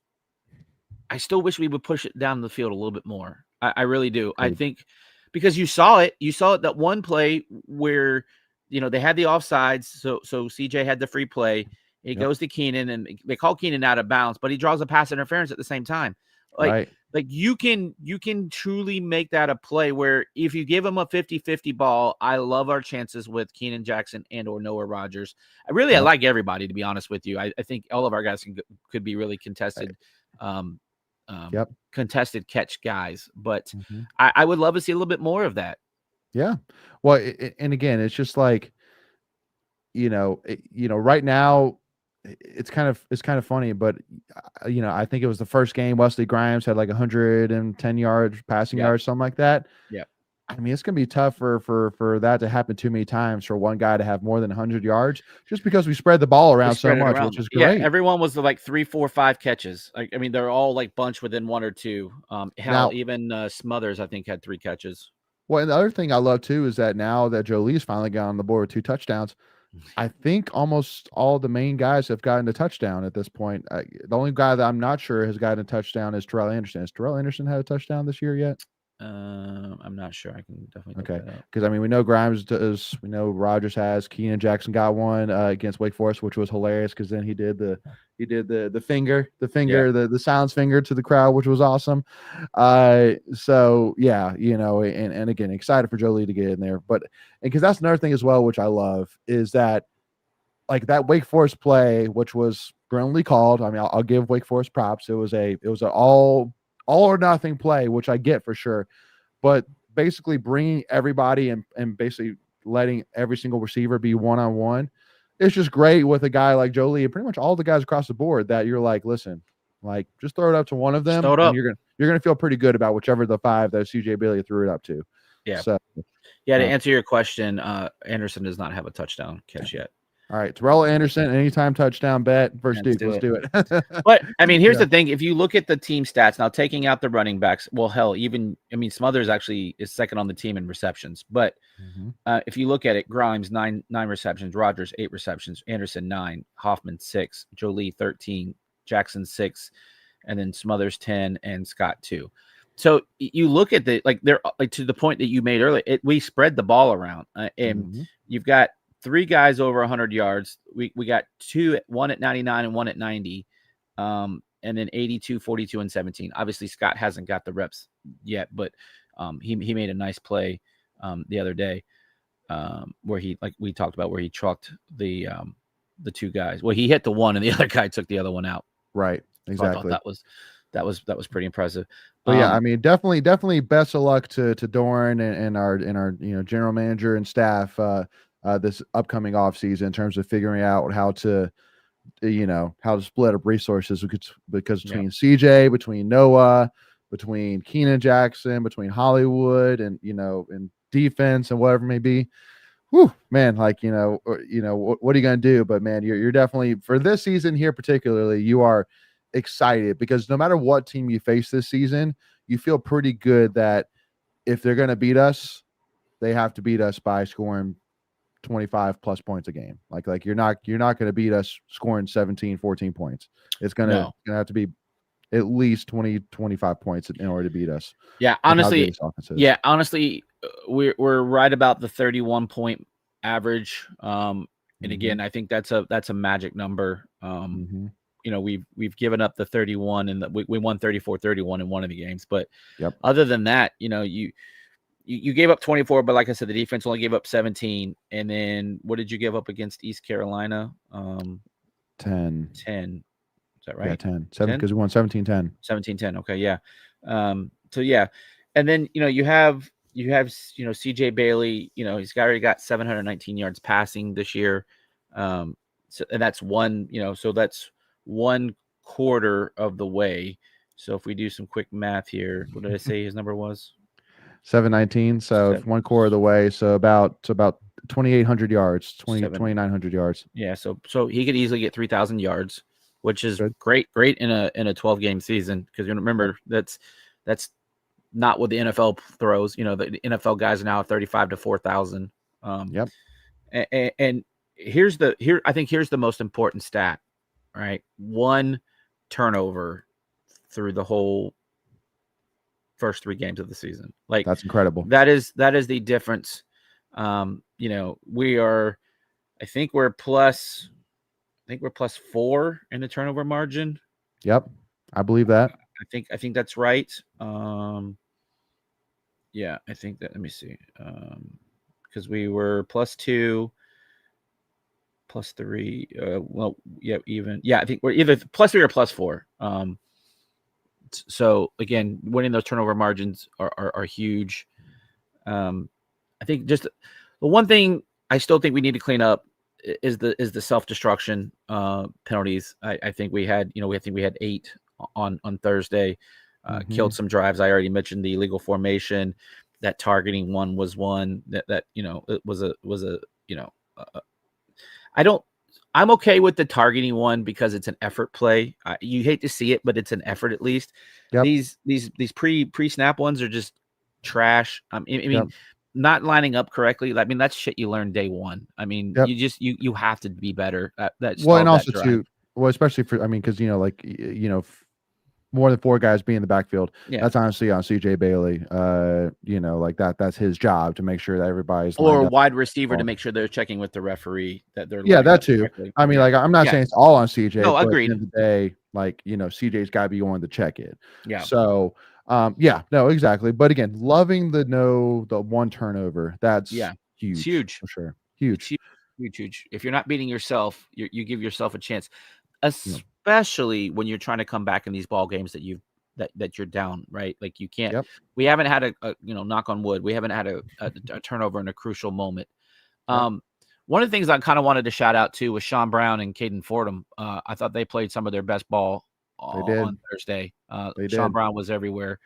I still wish we would push it down the field a little bit more. I really do. I think because you saw it that one play where, they had the offsides. So CJ had the free play. He goes to Keenan and they call Keenan out of bounds, but he draws a pass interference at the same time. Like you can truly make that a play where if you give him a 50-50 ball, I love our chances with Keenan Jackson and or Noah Rogers. I like everybody, to be honest with you. I think all of our guys could be really contested. Contested catch guys, but I would love to see a little bit more of that. Yeah. Well, and again, it's just like, right now it's kind of funny, but I think it was the first game Wesley Grimes had like 110 yards passing yards, something like that. Yeah. I mean, it's going to be tough for that to happen too many times for one guy to have more than 100 yards just because we spread the ball around so much, which is great. Yeah, everyone was like 3, 4, 5 catches. I mean, they're all like bunched within 1 or 2. Even Smothers, I think, had 3 catches. Well, and the other thing I love too is that now that Jolie's finally got on the board with 2 touchdowns, I think almost all the main guys have gotten a touchdown at this point. The only guy that I'm not sure has gotten a touchdown is Terrell Anderson. Has Terrell Anderson had a touchdown this year yet? I'm not sure. I can definitely okay, because I mean we know Grimes does. We know Rogers has. Keenan Jackson got one against Wake Forest, which was hilarious because then he did the finger, the silence finger to the crowd, which was awesome. So yeah, and again, excited for Jolie to get in there, but because that's another thing as well, which I love is that like that Wake Forest play, which was brilliantly called. I mean, I'll give Wake Forest props. It was an all or nothing play, which I get for sure, but basically bringing everybody and basically letting every single receiver be one-on-one. It's just great with a guy like Jolie and pretty much all the guys across the board that you're like, listen, like just throw it up to one of them and you're going to feel pretty good about whichever the 5 that CJ Bailey threw it up to. Yeah. So, to answer your question, Anderson does not have a touchdown catch yet. All right, Terrell Anderson, anytime touchdown bet versus Duke. Let's do it. But I mean, here's the thing: if you look at the team stats now, taking out the running backs, well, hell, Smothers actually is second on the team in receptions. But if you look at it, Grimes 9 receptions, Rogers 8 receptions, Anderson 9, Hoffman 6, Jolie 13, Jackson 6, and then Smothers 10 and Scott 2. So you look at they're to the point that you made earlier. We spread the ball around, and you've got 3 guys over 100 yards. We got 2, one at 99 and one at 90, and then 82, 42, and 17. Obviously, Scott hasn't got the reps yet, but he made a nice play the other day where he, like we talked about, where he trucked the 2 guys. Well, he hit the one, and the other guy took the other one out. Right, exactly. So I thought that was pretty impressive. But yeah, I mean, definitely best of luck to Doran and our general manager and staff. This upcoming off season in terms of figuring out how to split up resources because between CJ, between Noah, between Keenan Jackson, between Hollywood and defense and whatever it may be. Whew, man, what are you going to do? But man, you're definitely for this season here, particularly, you are excited because no matter what team you face this season, you feel pretty good that if they're going to beat us, they have to beat us by scoring 25 plus points a game. Like you're not going to beat us scoring 17, 14 points. It's going to have to be at least 20, 25 points in order to beat us. Yeah, honestly, we're right about the 31 point average. And again, I think that's a magic number. We've given up the 31 and we won 34-31 in one of the games, but other than that, you gave up 24, but like I said, the defense only gave up 17. And then what did you give up against East Carolina? 10. 10. Is that right? Yeah, 10. 7 because we won 17-10. 17-10. Okay, yeah. So yeah. And then you have CJ Bailey, he's already got 719 yards passing this year. And that's one quarter of the way. So if we do some quick math here, what did I say his number was? 719. So 1 quarter of the way. So about 2,800 yards, 2,900 yards. Yeah. So he could easily get 3,000 yards, which is great in a 12-game season. Because you remember that's not what the NFL throws. The NFL guys are now 35 to 4,000. And here's the most important stat, right? 1 turnover through the whole first 3 games of the season. Like That's incredible. that is the difference. We are, I think we're plus 4 in the turnover margin. Yep. I believe that. I think that's right. Yeah, I think that, let me see. Because we were plus 2, plus 3. Even. Yeah, I think we're either plus 3 or plus 4. So again, winning those turnover margins are huge. I think just the one thing I still think we need to clean up is the self-destruction penalties. I think we had 8 on Thursday. Killed some drives. I already mentioned the illegal formation. That targeting one was one that it was a I'm okay with the targeting one because it's an effort play. You hate to see it, but it's an effort at least. Yep. These pre-snap ones are just trash. I mean, Yep. not lining up correctly. I mean, that's shit you learn day one. I mean, Yep. you have to be better at that. Well, and also drive. too, especially for, because more than 4 guys being in the backfield. Yeah. That's honestly on CJ Bailey. That's his job to make sure that everybody's Or lined up. wide receiver to make sure they're checking with the referee that they're that too. correctly. I mean, I'm not saying it's all on CJ. No, but agreed. At the end of the day, CJ's got to be one to check it. Yeah. So, no, exactly. But again, loving the 1 turnover. That's huge. It's huge For sure. Huge. It's huge. If you're not beating yourself, you give yourself a chance, especially when you're trying to come back in these ball games that you're down, right? Like you can't. Yep. We haven't had a knock on wood. We haven't had a turnover in a crucial moment. One of the things I kind of wanted to shout out to was Sean Brown and Caden Fordham. I thought they played some of their best ball on Thursday. Sean Brown was everywhere.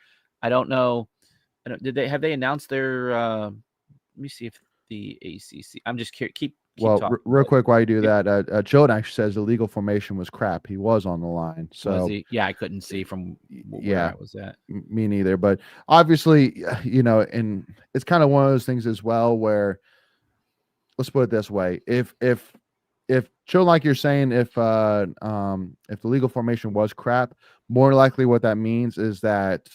I don't know. Have they announced their? Let me see if the ACC. I'm just curious. Keep talking. Real quick while you do that, Chilton actually says the legal formation was crap. He was on the line. So was he? Yeah, I couldn't see from where I was at. Me neither. But obviously, and it's kind of one of those things as well where, let's put it this way: if Chilton, like you're saying, if the legal formation was crap, more likely what that means is that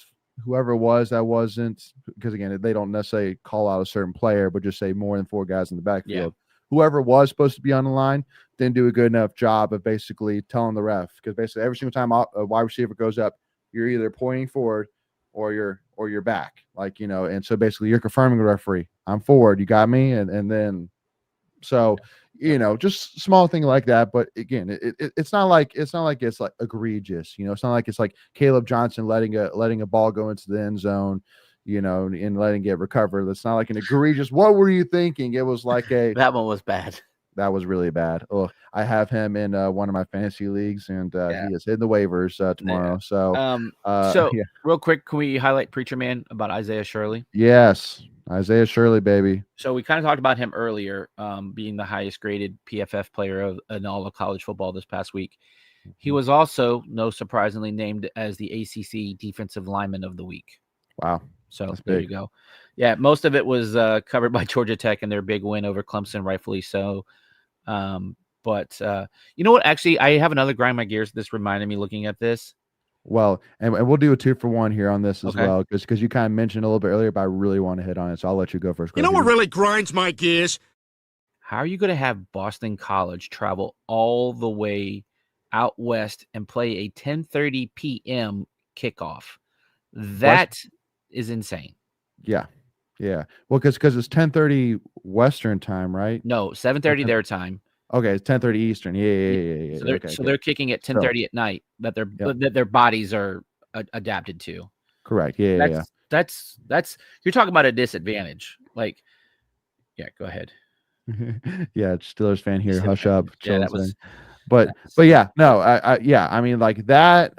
whoever it was that wasn't, because again, they don't necessarily call out a certain player, but just say more than 4 guys in the backfield. Whoever was supposed to be on the line didn't do a good enough job of basically telling the ref, because basically every single time a wide receiver goes up, you're either pointing forward or you're back, and so basically you're confirming the referee, I'm forward, you got me, and then so just small thing like that. But again, it's not like it's like egregious, it's not like it's like Caleb Johnson letting a ball go into the end zone, and letting it recover. That's not like an egregious, what were you thinking? It was like that one was bad. That was really bad. Oh, I have him in one of my fantasy leagues, and he is hitting the waivers tomorrow. So, real quick, can we highlight Preacher Man about Isaiah Shirley? Yes, Isaiah Shirley, baby. So we kind of talked about him earlier, being the highest graded PFF player in all of college football this past week. He was also, no surprisingly, named as the ACC Defensive Lineman of the Week. Wow. So there you go. Yeah, most of it was covered by Georgia Tech and their big win over Clemson, rightfully so. But you know what? Actually, I have another grind my gears. This reminded me looking at this. Well, and we'll do a 2-for-1 here on this as well, because you kind of mentioned a little bit earlier, but I really want to hit on it. So I'll let you go first. You know what really grinds my gears? How are you going to have Boston College travel all the way out west and play a 10:30 p.m. kickoff? That is insane. Yeah. Well, because it's 10:30 Western time, right? No, 7:30 their time. Okay, it's 10:30 Eastern. Yeah. So they're kicking at 10:30 at night that their bodies are adapted to. Correct. Yeah. That's you're talking about a disadvantage. Like, yeah, go ahead. Yeah, Steelers fan here. Hush up. Yeah, that was. But yeah, no, I mean, like that.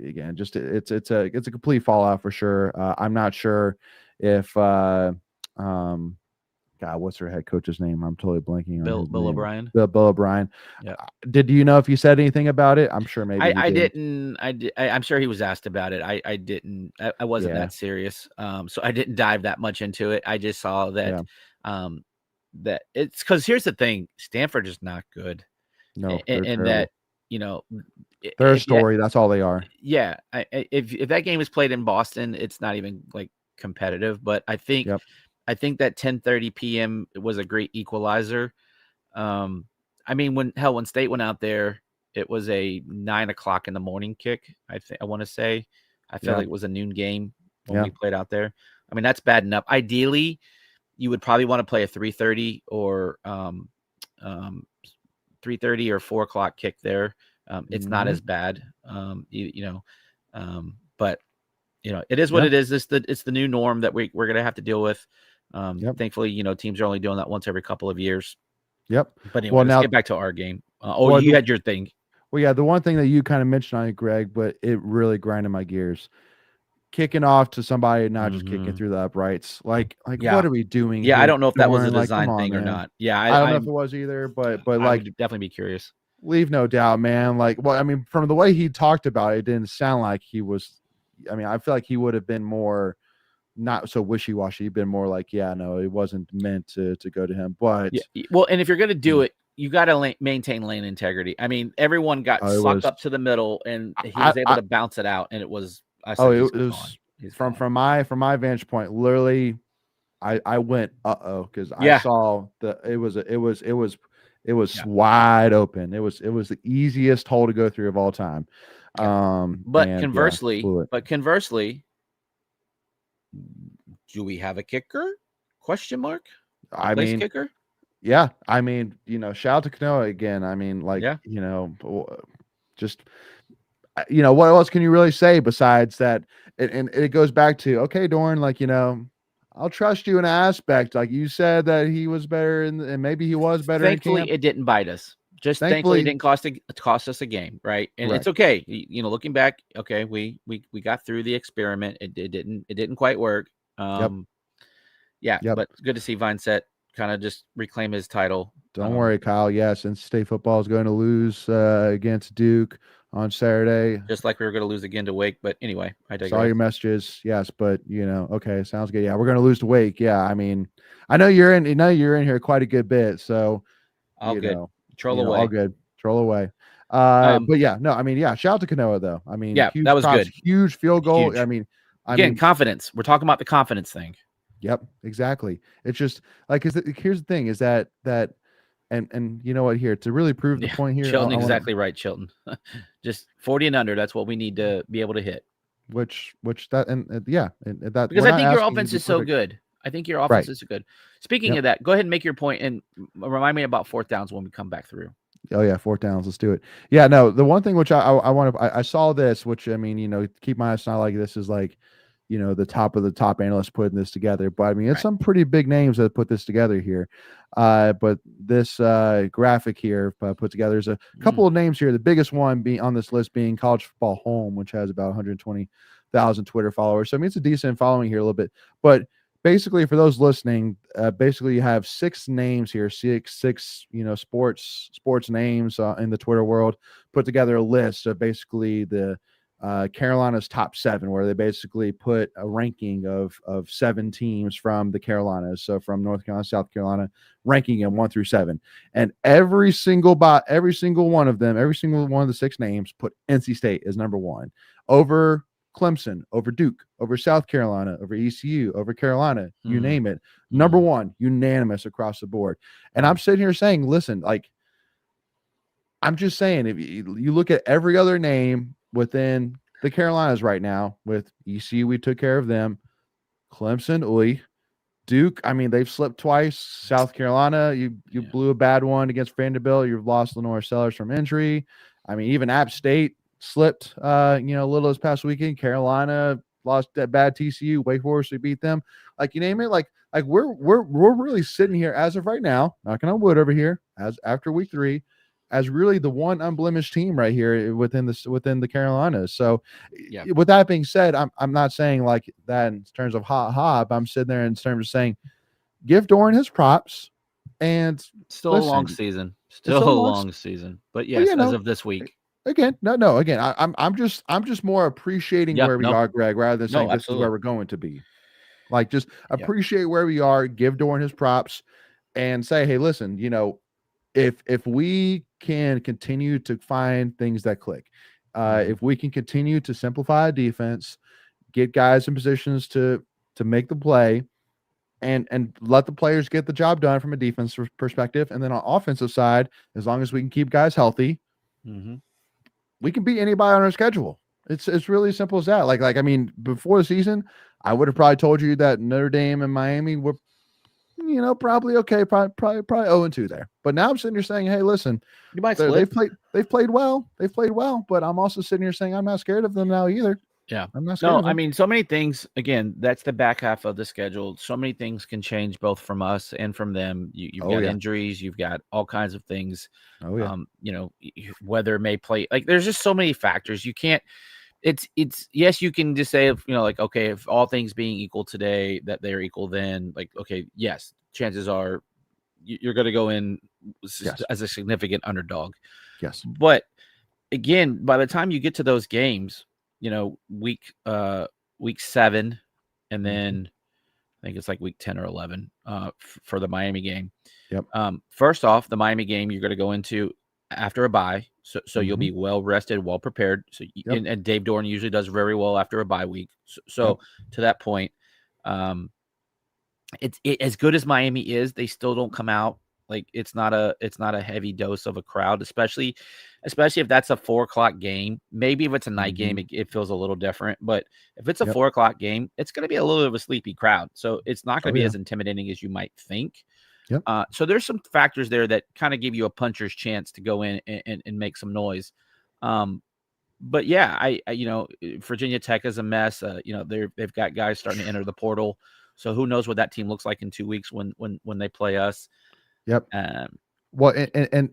Again, just it's a complete fallout for sure. I'm not sure if God, what's her head coach's name? I'm totally blanking on Bill O'Brien. Bill O'Brien. Yeah. Did you know if you said anything about it? I'm sure maybe I didn't. I'm sure he was asked about it. I didn't. I wasn't that serious. So I didn't dive that much into it. I just saw that that it's because here's the thing: Stanford is not good. No, and that They're a story. That's all they are. Yeah, if that game is played in Boston, it's not even like competitive. But I think that 10:30 p.m. was a great equalizer. I mean, when State went out there, it was a 9 o'clock in the morning kick. I want to say, I felt like it was a noon game when we played out there. I mean, that's bad enough. Ideally, you would probably want to play a 3:30 or 3:30 or 4 o'clock kick there. It's not as bad, but it is what it is. It's the new norm that we're going to have to deal with. Thankfully, teams are only doing that once every couple of years. Yep. But anyway, let's get back to our game. You had your thing. Well, yeah, the one thing that you kind of mentioned on it, Greg, but it really grinded my gears. Kicking off to somebody, not just kicking through the uprights. Like what are we doing? Yeah, here? I don't know if that was a Like, design thing or not. Yeah, I don't know if it was either, but I like, would definitely be curious. Leave no doubt, man. Like, well, I mean, from the way he talked about it, it didn't sound like he was. I mean, I feel like he would have been more not so wishy-washy. He'd been more like, yeah, no, it wasn't meant to go to him. But well, and if you're going to do it, you got to maintain lane integrity. I mean, everyone got sucked up to the middle, and he was able to bounce it out, and it was. It was from my vantage point. Literally, I went because I saw it was wide open. It was the easiest hole to go through of all time. But conversely, do we have a kicker? Question mark. I mean, kicker. Yeah, I mean, shout out to Kanoa again. I mean, just what else can you really say besides that? And it goes back to, okay, Doran, like, I'll trust you in an aspect. Like you said that he was better, and maybe he was better. Thankfully, it didn't bite us. Just thankfully, it didn't cost us a game, right? And it's okay. Looking back, okay, we got through the experiment. It didn't quite work. But it's good to see Vincent kind of just reclaim his title. Don't worry, Kyle. Yes, and State football is going to lose against Duke on Saturday, just like we were going to lose again to Wake. But anyway, I digress. Saw your messages. Yes, but okay, sounds good. Yeah, we're going to lose to Wake. Yeah, I mean, I know you're in here quite a good bit. So all good. Troll away. All good. Troll away. But yeah, no, I mean, shout out to Kanoa though. I mean, that was good. Huge field goal. Huge. I mean, confidence. We're talking about the confidence thing. Yep, exactly. It's just like, here's the thing is that and you know what, here to really prove the point here. Chilton, exactly right, Chilton. Just 40 and under. That's what we need to be able to hit. Which because I think your offense is so good. I think your offense is good. Speaking of that, go ahead and make your point and remind me about fourth downs when we come back through. Oh yeah, fourth downs. Let's do it. Yeah, no, the one thing which I want to, I saw this, which I mean, keep my eyes on, like, this is like, the top of the top analysts putting this together. But I mean, it's some pretty big names that put this together here. But this graphic here put together, there's a couple of names here. The biggest one being on this list being College Football Home, which has about 120,000 Twitter followers. So I mean, it's a decent following here a little bit. But basically, for those listening, basically you have six names here, six sports names in the Twitter world, put together a list of basically the Carolina's top 7, where they basically put a ranking of 7 teams from the Carolinas, so from North Carolina, South Carolina, ranking them 1 through 7, and every single one of the 6 names put NC State as number 1 over Clemson, over Duke, over South Carolina, over ECU, over Carolina, you name it, number 1, unanimous across the board. And I'm sitting here saying, listen, like, I'm just saying, if you look at every other name within the Carolinas right now, with ECU, we took care of them. Clemson, Duke, I mean, they've slipped twice. South Carolina, you blew a bad one against Vanderbilt. You've lost Lenore Sellers from injury. I mean, even App State slipped, a little this past weekend. Carolina lost that bad TCU. Wake Forest, we beat them. Like, you name it. Like we're really sitting here as of right now, knocking on wood over here, as after week 3, as really the one unblemished team right here within the Carolinas. So with that being said, I'm not saying like that in terms of but I'm sitting there in terms of saying, give Doran his props. And still a long season. Still a long season. But yes, as of this week. Again, I'm just more appreciating where we are, Greg, rather than saying this is where we're going to be. Like, just appreciate where we are, give Doran his props, and say, hey, listen, if we can continue to find things that click, Mhm. if we can continue to simplify defense, get guys in positions to make the play, and let the players get the job done from a defense perspective, and then on offensive side, as long as we can keep guys healthy, Mhm. we can beat anybody on our schedule. It's really simple as that. Like I mean, before the season, I would have probably told you that Notre Dame and Miami were, probably okay, probably 0-2 there. But now I'm sitting here saying, hey, listen, You might they've split. played well. They've played well, but I'm also sitting here saying I'm not scared of them now either. Yeah. I'm not scared No, of I them. mean, so many things. Again, that's the back half of the schedule. So many things can change both from us and from them. You've Oh, got yeah. injuries. You've got all kinds of things. Oh, yeah. Weather may play. Like, there's just so many factors. You can't. It's yes, you can just say, if like, okay, if all things being equal today, that they're equal, then like, okay, yes, chances are you're going to go in Yes. as a significant underdog. Yes. But again, by the time you get to those games, week 7, and then I think it's like week 10 or 11 for the Miami game. Yep. First off, the Miami game you're going to go into after a bye, so you'll be well rested, well prepared. So Yep. and Dave Doran usually does very well after a bye week. So to that point, it's as good as Miami is, they still don't come out like it's not a heavy dose of a crowd, especially if that's a 4:00 game. Maybe if it's a night game, it feels a little different. But if it's a 4:00 game, it's going to be a little bit of a sleepy crowd, so it's not going to be as intimidating as you might think. Yep. So there's some factors there that kind of give you a puncher's chance to go in and make some noise. But yeah, I Virginia Tech is a mess. They've got guys starting to enter the portal. So who knows what that team looks like in 2 weeks when they play us. Yep. Well,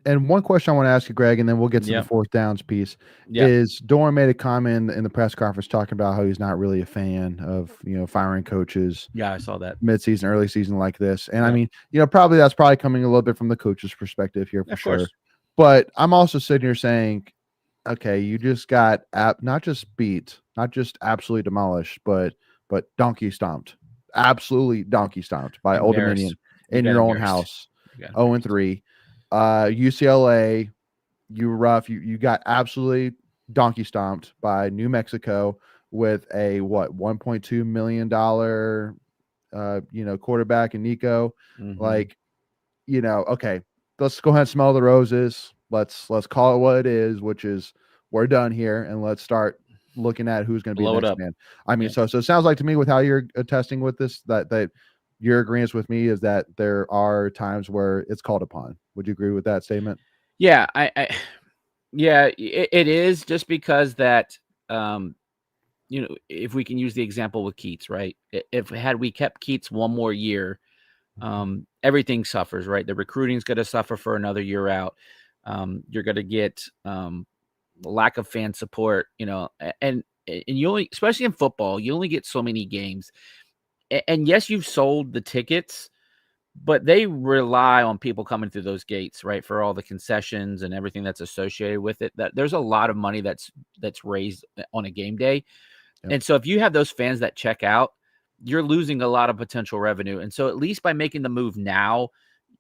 and one question I want to ask you, Greg, and then we'll get to the fourth downs piece. Is Doran made a comment in the press conference talking about how he's not really a fan of firing coaches. Yeah, I saw that mid-season, early season like this, and I mean, probably that's probably coming a little bit from the coach's perspective here for sure. But I'm also sitting here saying, okay, you just got not just beat, not just absolutely demolished, but donkey stomped. Absolutely donkey stomped by Old Dominion in your own house. 0-3. UCLA, you were rough. You got absolutely donkey stomped by New Mexico with a $1.2 million quarterback and Nico. Like, okay, let's go ahead and smell the roses. Let's call it what it is, which is we're done here, and let's start looking at who's going to be Blow it next up. man. I mean, so it sounds like to me with how you're attesting with this that your agreement with me is that there are times where it's called upon. Would you agree with that statement? Yeah, it is, just because that if we can use the example with Keats, right? If had we kept Keats one more year, everything suffers, right? The recruiting's going to suffer for another year out. You're going to get lack of fan support, and you only, especially in football, you only get so many games. And yes, you've sold the tickets, but they rely on people coming through those gates, right? For all the concessions and everything that's associated with it. That there's a lot of money that's raised on a game day. And so if you have those fans that check out, you're losing a lot of potential revenue. And so at least by making the move now,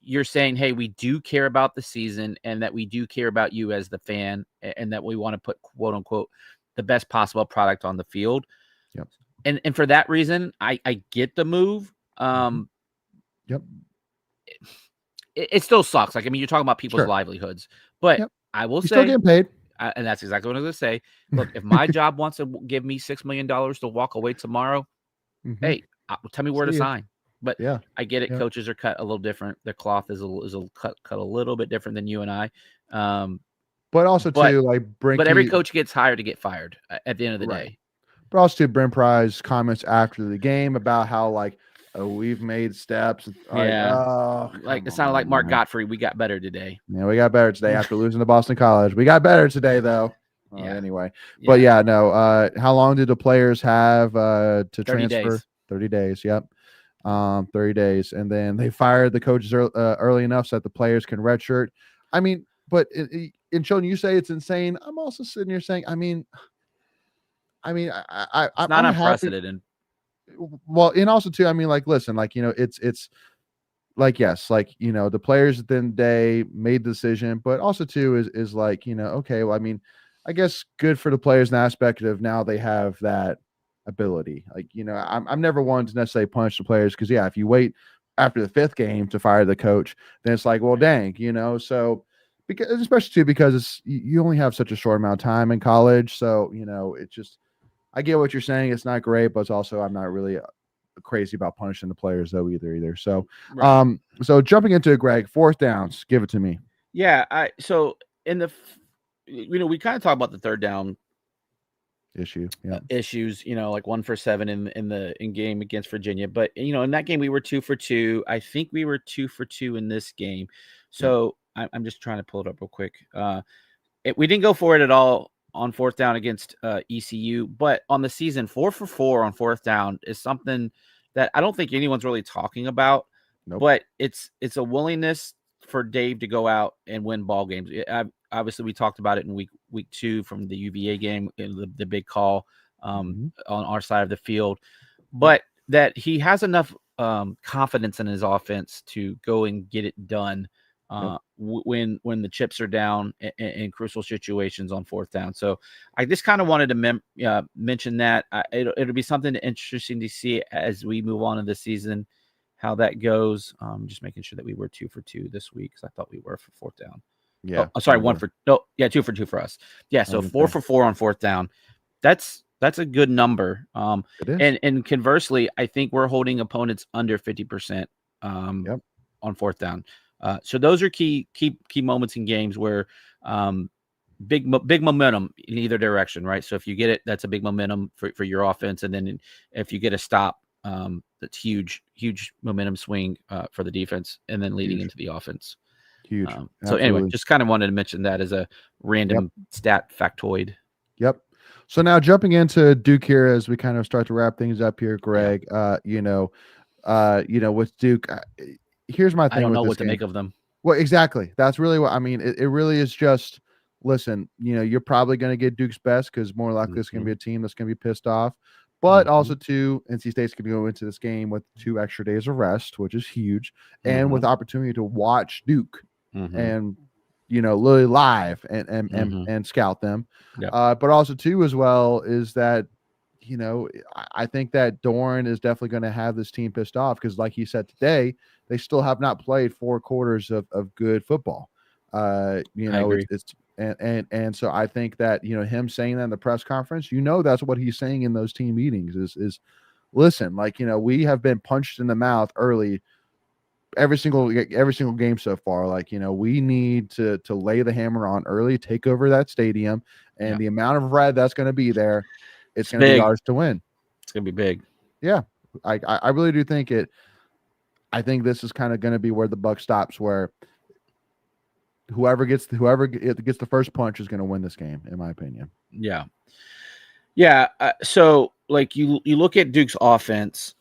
you're saying, hey, we do care about the season, and that we do care about you as the fan, and that we want to put, quote unquote, the best possible product on the field. Yep. And for that reason, I get the move. Yep. It still sucks. Like, I mean, you're talking about people's livelihoods, but I will say, still getting paid. And that's exactly what I was going to say. Look, if my job wants to give me $6 million to walk away tomorrow, hey, tell me where to sign. But I get it. Yeah. Coaches are cut a little different. Their cloth is cut a little bit different than you and I. But also too, like but every coach gets hired to get fired at the end of the day. But also too, Brent Pry's comments after the game about how like, oh, we've made steps. Like it sounded like Mark Godfrey. We got better today. Yeah, we got better today after losing to Boston College. We got better today though. Anyway, but how long did the players have to 30 transfer? days. 30 days. Yep. 30 days, and then they fired the coaches early enough so that the players can redshirt. I mean, but in Sheldon, you say it's insane. I'm also sitting here saying, I mean, I'm not unprecedented. Well, and also too, I mean, like, listen, like, it's like, yes, like, the players at the end of the day made the decision, but also too is like, okay, well, I mean, I guess good for the players in the aspect of now they have that ability. Like, I'm never one to necessarily punish the players because, yeah, if you wait after the 5th game to fire the coach, then it's like, well, dang, so because especially too because you only have such a short amount of time in college, so it's just I get what you're saying. It's not great, but it's also I'm not really crazy about punishing the players though either. So, Right. So jumping into it, Greg, 4th downs, give it to me. Yeah, so in the we kind of talk about the 3rd down Issue, yeah, issues, like 1 for 7 in game against Virginia, but in that game we were 2 for 2. I think we were 2 for 2 in this game. So I'm just trying to pull it up real quick. We didn't go for it at all on 4th down against ECU, but on the season, 4 for 4 on 4th down is something that I don't think anyone's really talking about. Nope. But it's a willingness for Dave to go out and win ball games. Obviously, we talked about it in week 2 from the UVA game, the big call on our side of the field, but that he has enough confidence in his offense to go and get it done when the chips are down in crucial situations on 4th down. So I just kind of wanted to mention that. It'll be something interesting to see as we move on in the season, how that goes. Just making sure that we were 2 for 2 this week because I thought we were for 4th down. Yeah. Oh, sorry, 2 for 2 for us. Yeah, so 4 for 4 on 4th down. That's a good number. It is. And conversely, I think we're holding opponents under 50% on 4th down. So those are key moments in games where big momentum in either direction, right? So if you get it, that's a big momentum for your offense, and then if you get a stop, that's huge momentum swing for the defense, and then leading into the offense. Huge. So anyway, just kind of wanted to mention that as a random stat factoid. Yep. So now jumping into Duke here as we kind of start to wrap things up here, Greg. With Duke, here's my thing. I don't with know this what to game. make of them. Well, exactly. That's really what I mean. It really is just listen. You're probably going to get Duke's best because more likely it's going to be a team that's going to be pissed off. But also, too, NC State's going to go into this game with 2 extra days of rest, which is huge, and with opportunity to watch Duke and literally live and scout them. But also, too, as well is that I think that Doran is definitely going to have this team pissed off because, like he said today, they still have not played 4 quarters of good football. I agree. And so I think that him saying that in the press conference, that's what he's saying in those team meetings is listen, like we have been punched in the mouth early every single game so far. Like we need to lay the hammer on early, take over that stadium, and the amount of red that's going to be there, it's going to be ours to win. It's going to be big. Yeah, I really do think it. I think this is kind of going to be where the buck stops, where whoever gets the first punch is going to win this game, in my opinion. Yeah. So like you look at Duke's offense,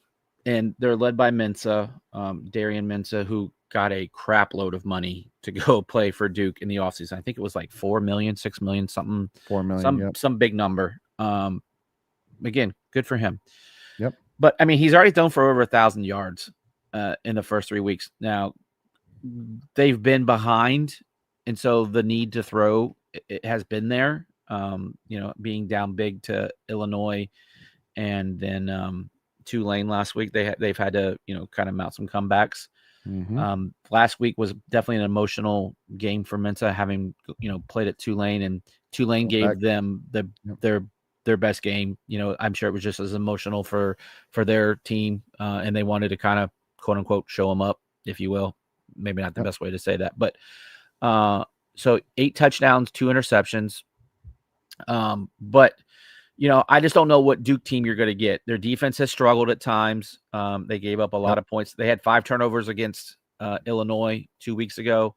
and they're led by Mensah, Darian Mensah, who got a crap load of money to go play for Duke in the offseason. I think it was like 4 million, 6 million, something, 4 million, some big number. Again, good for him. Yep. But I mean, he's already thrown for over 1,000 yards in the first 3 weeks. Now they've been behind, and so the need to throw it has been there. Being down big to Illinois, and then Tulane last week, they've had to kind of mount some comebacks. Last week was definitely an emotional game for Mensah, having played at Tulane, and Tulane gave them their best game. I'm sure it was just as emotional for their team, and they wanted to kind of quote unquote show them up, if you will. Maybe not the best way to say that, but so 8 touchdowns, 2 interceptions. But I just don't know what Duke team you're going to get. Their defense has struggled at times. They gave up a lot of points. They had 5 turnovers against Illinois 2 weeks ago.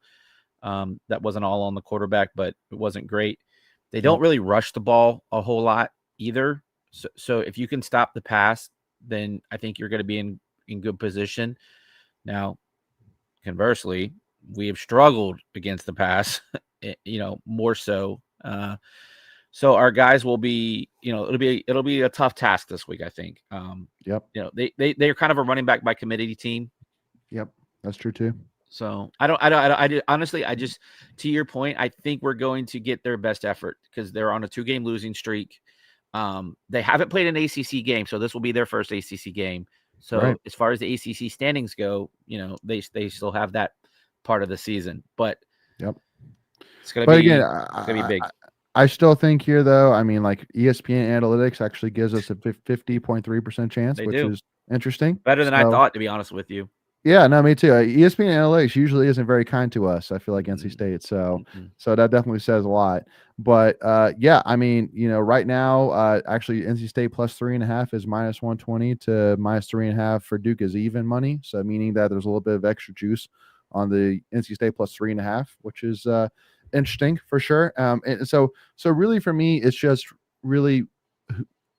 That wasn't all on the quarterback, but it wasn't great. They don't really rush the ball a whole lot either. So if you can stop the pass, then I think you're going to be in good position. Now, conversely, we have struggled against the pass, more so. So our guys will be, it'll be a tough task this week, I think. They're kind of a running back by committee team. Yep. That's true too. So I honestly, I just, to your point, I think we're going to get their best effort because they're on a 2-game losing streak. They haven't played an ACC game, so this will be their first ACC game. So Right. as far as the ACC standings go, they still have that part of the season, but Yep. it's gonna But be again, big. I still think here, though, I mean, like ESPN analytics actually gives us a 50.3% chance, which is interesting. Better than I thought, to be honest with you. Yeah, no, me too. ESPN analytics usually isn't very kind to us. I feel like NC State, so that definitely says a lot. But yeah, I mean, right now, actually, NC State plus 3.5 is -120 to -3.5 for Duke is even money. So meaning that there's a little bit of extra juice on the NC State plus 3.5, which is interesting for sure. And so really for me, it's just really.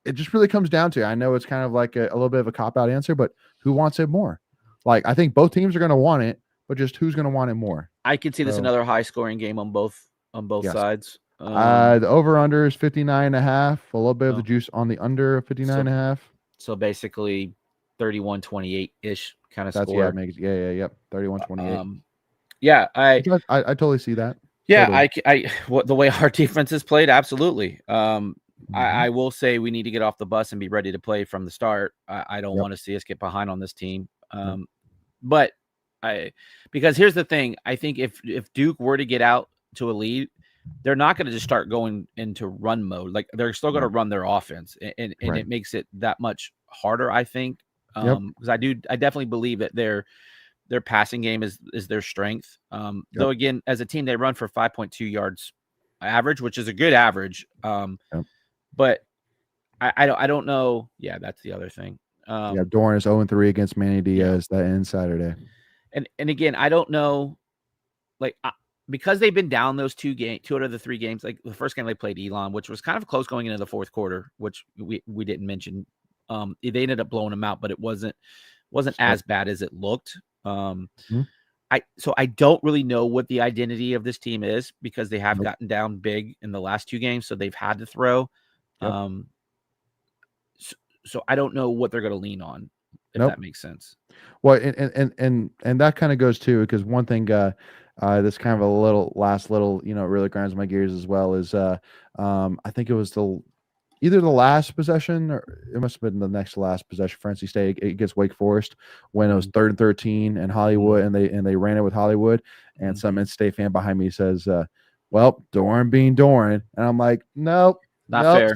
It just really comes down to, I know it's kind of like a little bit of a cop-out answer, but who wants it more? Like, I think both teams are going to want it, but just who's going to want it more? I could see this another high-scoring game on both Yes. sides. The over/under is 59.5. A little bit of the juice on the under 59.5. So basically, 31-28 ish kind of That's score. Yep. 31-28. Yeah, I totally see that. Yeah, totally. The way our defense is played, absolutely. I will say we need to get off the bus and be ready to play from the start. I don't want to see us get behind on this team. But because here's the thing, I think if Duke were to get out to a lead, they're not going to just start going into run mode. Like, they're still going to run their offense, and it makes it that much harder, I think. Because I definitely believe that their passing game is their strength. Though again, as a team, they run for 5.2 yards average, which is a good average. But I don't know. Yeah, that's the other thing. Doran is 0-3 against Manny Diaz that ends Saturday. And again, I don't know, like, because they've been down those 2 out of the 3 games. Like, the first game they played Elon, which was kind of close going into the fourth quarter, which we didn't mention. They ended up blowing them out, but it wasn't as bad as it looked. So I don't really know what the identity of this team is, because they have gotten down big in the last 2 games, so they've had to throw. So I don't know what they're going to lean on, if that makes sense. Well, and that kind of goes too, because one thing that's kind of a little, really grinds my gears as well is I think it was either the last possession, or it must have been the next to last possession for NC State against Wake Forest, when it was 3rd and 13 and Hollywood, and they ran it with Hollywood, and some NC State fan behind me says, well, Doran being Doran, and I'm like, nope, not fair.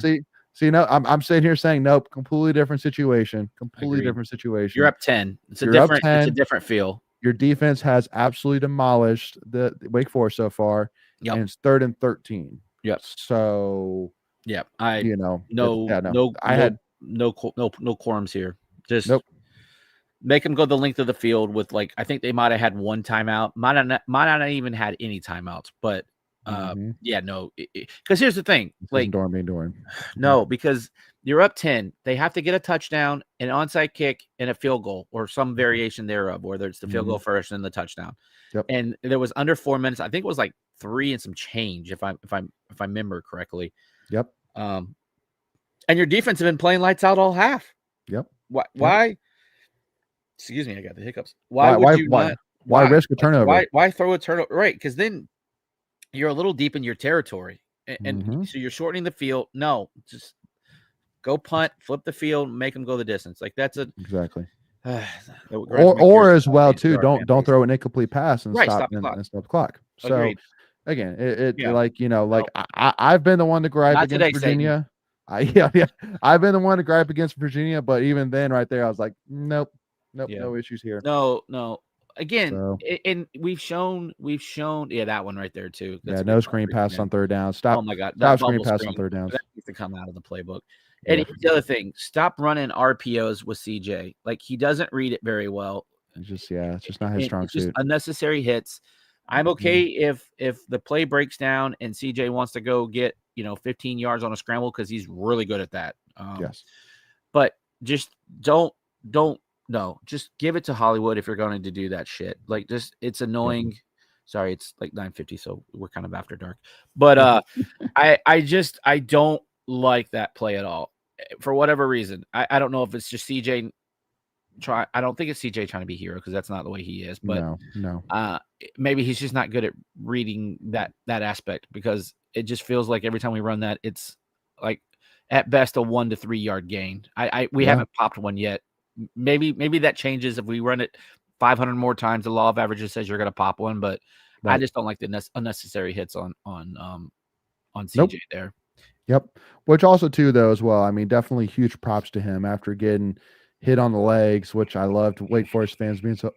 See, no, I'm sitting here saying, nope, completely different situation. Different situation. You're up 10. It's a different feel. Your defense has absolutely demolished the Wake Forest so far. And it's 3rd and 13. Yep. So I had no quorums here. Just make them go the length of the field with, like, I think they might have had 1 timeout. Might not even had any timeouts, but because here's the thing, like, Doran. No, because you're up 10. They have to get a touchdown, an onside kick, and a field goal, or some variation thereof, whether it's the field goal first and the touchdown. And there was under 4 minutes. I think it was like 3 and some change, if I remember correctly. And your defense have been playing lights out all half. Why? Excuse me, I got the hiccups. Why risk a turnover? Why throw a turnover? Right, because then you're a little deep in your territory, and so you're shortening the field. No, just go punt, flip the field, make them go the distance. Like, that's exactly. Or as well too. Don't throw an incomplete pass and stop the clock. So agreed. Again, I've been the one to gripe against Virginia. I've been the one to gripe against Virginia, but even then, right there, I was like, nope, no issues here. No. Again, and we've shown that one right there too. That's no screen pass on 3rd down. Stop. Oh my God, stop screen pass on 3rd downs. That needs to come out of the playbook. And here's the other thing: stop running RPOs with CJ. Like, he doesn't read it very well. It's just not his strong suit. Just unnecessary hits. I'm okay if the play breaks down and CJ wants to go get 15 yards on a scramble, because he's really good at that. But just don't. No, just give it to Hollywood if you're going to do that shit. Like, just, it's annoying. Sorry, it's like 9:50, so we're kind of after dark. But I don't like that play at all, for whatever reason. I don't know if it's just CJ I don't think it's CJ trying to be hero because that's not the way he is. But no. Maybe he's just not good at reading that aspect, because it just feels like every time we run that, it's like at best a 1 to 3 yard gain. We haven't popped one yet. Maybe that changes if we run it 500 more times. The law of averages says you're going to pop one, but I just don't like the unnecessary hits on CJ there. Yep. Which also too, though, as well. I mean, definitely huge props to him after getting hit on the legs, which I loved. Wake Forest fans being so,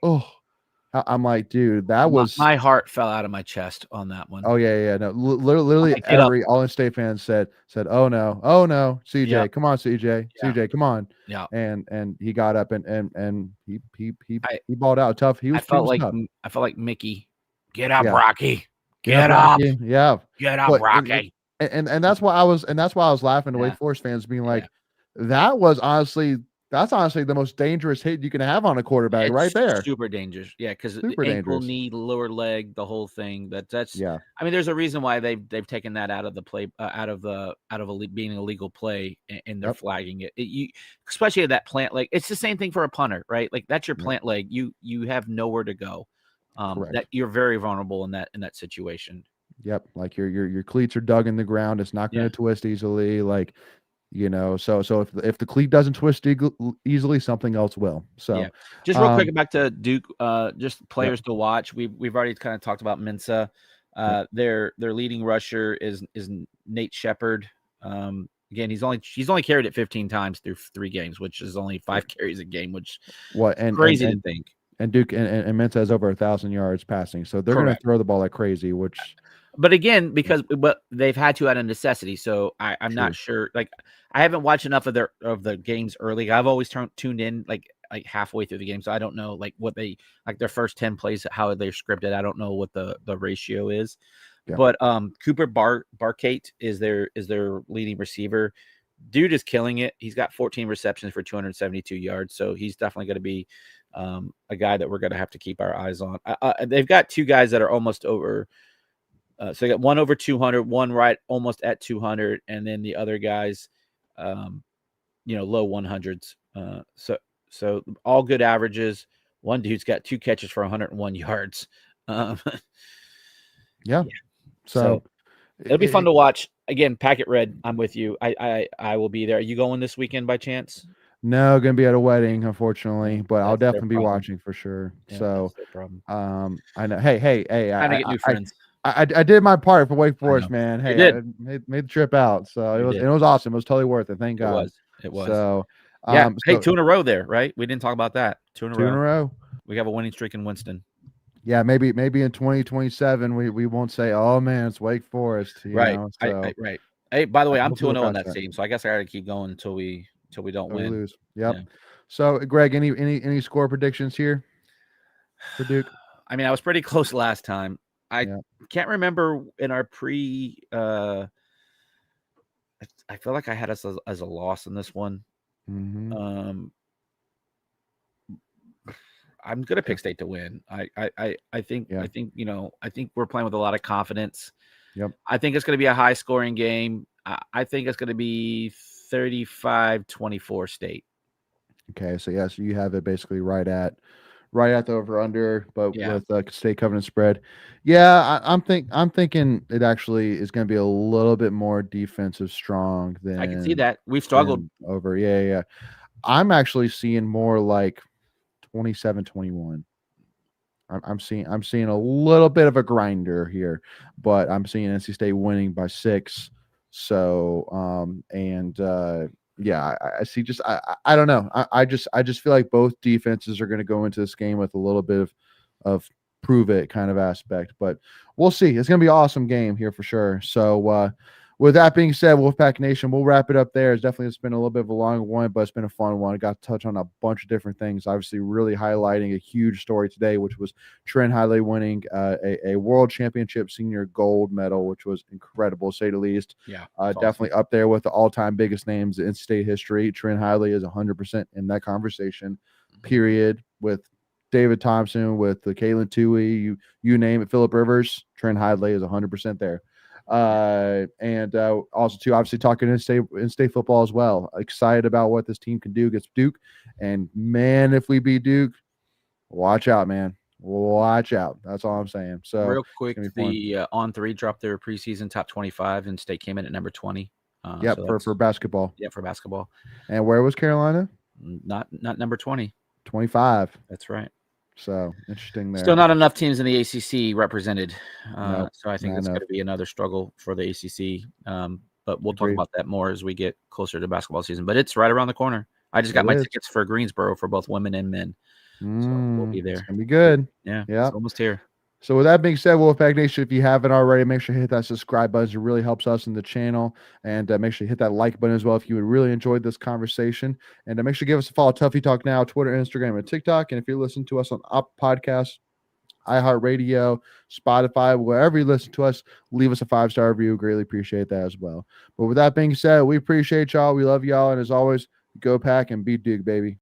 I'm like, dude, that was my heart fell out of my chest on that one. Oh yeah. No, literally Like, every All-In State fan said, oh no, CJ, come on, CJ, CJ, come on. Yeah. And he got up and he balled out tough. He was. I felt like Mickey, get up, Yeah. Rocky, get up, Rocky. Yeah, get up, Rocky. And that's why I was laughing to Wake Forest fans being like, that's honestly the most dangerous hit you can have on a quarterback right there. Super dangerous. Yeah, because ankle, knee, lower leg, the whole thing. That's yeah. I mean, there's a reason why they've taken that out of the play, out of being a legal play, and they're flagging it. Especially at that plant leg. It's the same thing for a punter, right? Like that's your plant leg. You have nowhere to go. That you're very vulnerable in that situation. Yep, like your cleats are dug in the ground. It's not going to twist easily. Like, so if the cleat doesn't twist easily, something else will. So just real quick back to Duke, just players to watch. We've already kind of talked about Mensa. Their leading rusher is Nate Shepard. Again, he's only carried it 15 times through 3 games, which is only 5 carries a game, which crazy to think. And Duke and Mensa has over 1,000 yards passing, so they're going to throw the ball like crazy. But again, because they've had to out of necessity, so I'm not sure. Like, I haven't watched enough of the games early. I've always tuned in like halfway through the game, so I don't know like what they like their first 10 plays, how they're scripted. I don't know what the ratio is. Yeah. But Cooper Barkate is their leading receiver. Dude is killing it. He's got 14 receptions for 272 yards, so he's definitely going to be a guy that we're going to have to keep our eyes on. They've got 2 guys that are almost over. So they got one over 200, one right almost at 200, and then the other guys, low 100s. So all good averages. One dude's got 2 catches for 101 yards. So it'll be fun to watch. Again, Packet Red, I'm with you. I will be there. Are you going this weekend by chance? No, gonna be at a wedding, unfortunately, but I'll definitely be watching for sure. Yeah, so, I know. Hey, trying to get new friends. I did my part for Wake Forest, man. Hey, I made the trip out, so it was awesome. It was totally worth it. Thank God. It was. So, hey, 2 in a row there, right? We didn't talk about that. 2 in a row. We have a winning streak in Winston. Yeah, maybe in 2027 we won't say, oh man, it's Wake Forest. Right. So, right. Hey, by the way, I'm 2-0 on that team, so I guess I got to keep going until we don't win. Lose. Yep. Yeah. So, Greg, any score predictions here for Duke? I mean, I was pretty close last time. I can't remember in our pre. I feel like I had us as a loss in this one. Mm-hmm. I'm gonna pick State to win. I think I think we're playing with a lot of confidence. Yep. I think it's gonna be a high scoring game. I think it's gonna be 35-24 State. Okay, so so you have it basically right at the over under, but with State Covenant spread. Yeah, I'm thinking it actually is going to be a little bit more defensive strong than I can see that. We've struggled over. Yeah. I'm actually seeing more like 27-21. I'm seeing a little bit of a grinder here, but I'm seeing NC State winning by 6. So I see. Just I don't know. I just feel like both defenses are going to go into this game with a little bit of prove it kind of aspect, but we'll see. It's going to be an awesome game here for sure. So with that being said, Wolfpack Nation, we'll wrap it up there. It's been a little bit of a long one, but it's been a fun one. I got to touch on a bunch of different things. Obviously, really highlighting a huge story today, which was Trent Hidlay winning a world championship senior gold medal, which was incredible, to say the least. Yeah, definitely up there with the all-time biggest names in state history. Trent Hidlay is 100% in that conversation, period, with David Thompson, with the Kalen Tui, you name it, Phillip Rivers. Trent Hidlay is 100% there. And also too, obviously talking in state football as well. Excited about what this team can do against Duke, And man, if we beat Duke, watch out, man. Watch out. That's all I'm saying. So real quick, it's gonna be fun. the On3 dropped their preseason top 25, and State came in at number 20. Yep, so for basketball. Yeah, for basketball. And where was Carolina? Not number 20. 25. That's right. So interesting there. Still not enough teams in the ACC represented. Nope, so I think not it's going enough. to be another struggle for the ACC. But we'll talk Agreed. about that more as we get closer to basketball season. But it's right around the corner. I just got It my is. tickets for Greensboro for both women and men. So we'll be It's there. gonna be good. Yeah. Yeah. It's almost here. So with that being said, Wolfpack Nation, if you haven't already, make sure you hit that subscribe button. It really helps us in the channel. And make sure you hit that like button as well if you would really enjoyed this conversation. And make sure you give us a follow, Tuffy Talk Now, Twitter, Instagram, and TikTok. And if you're listening to us on podcasts, iHeartRadio, Spotify, wherever you listen to us, leave us a 5-star review. Greatly appreciate that as well. But with that being said, we appreciate y'all. We love y'all. And as always, go Pack and beat Duke, baby.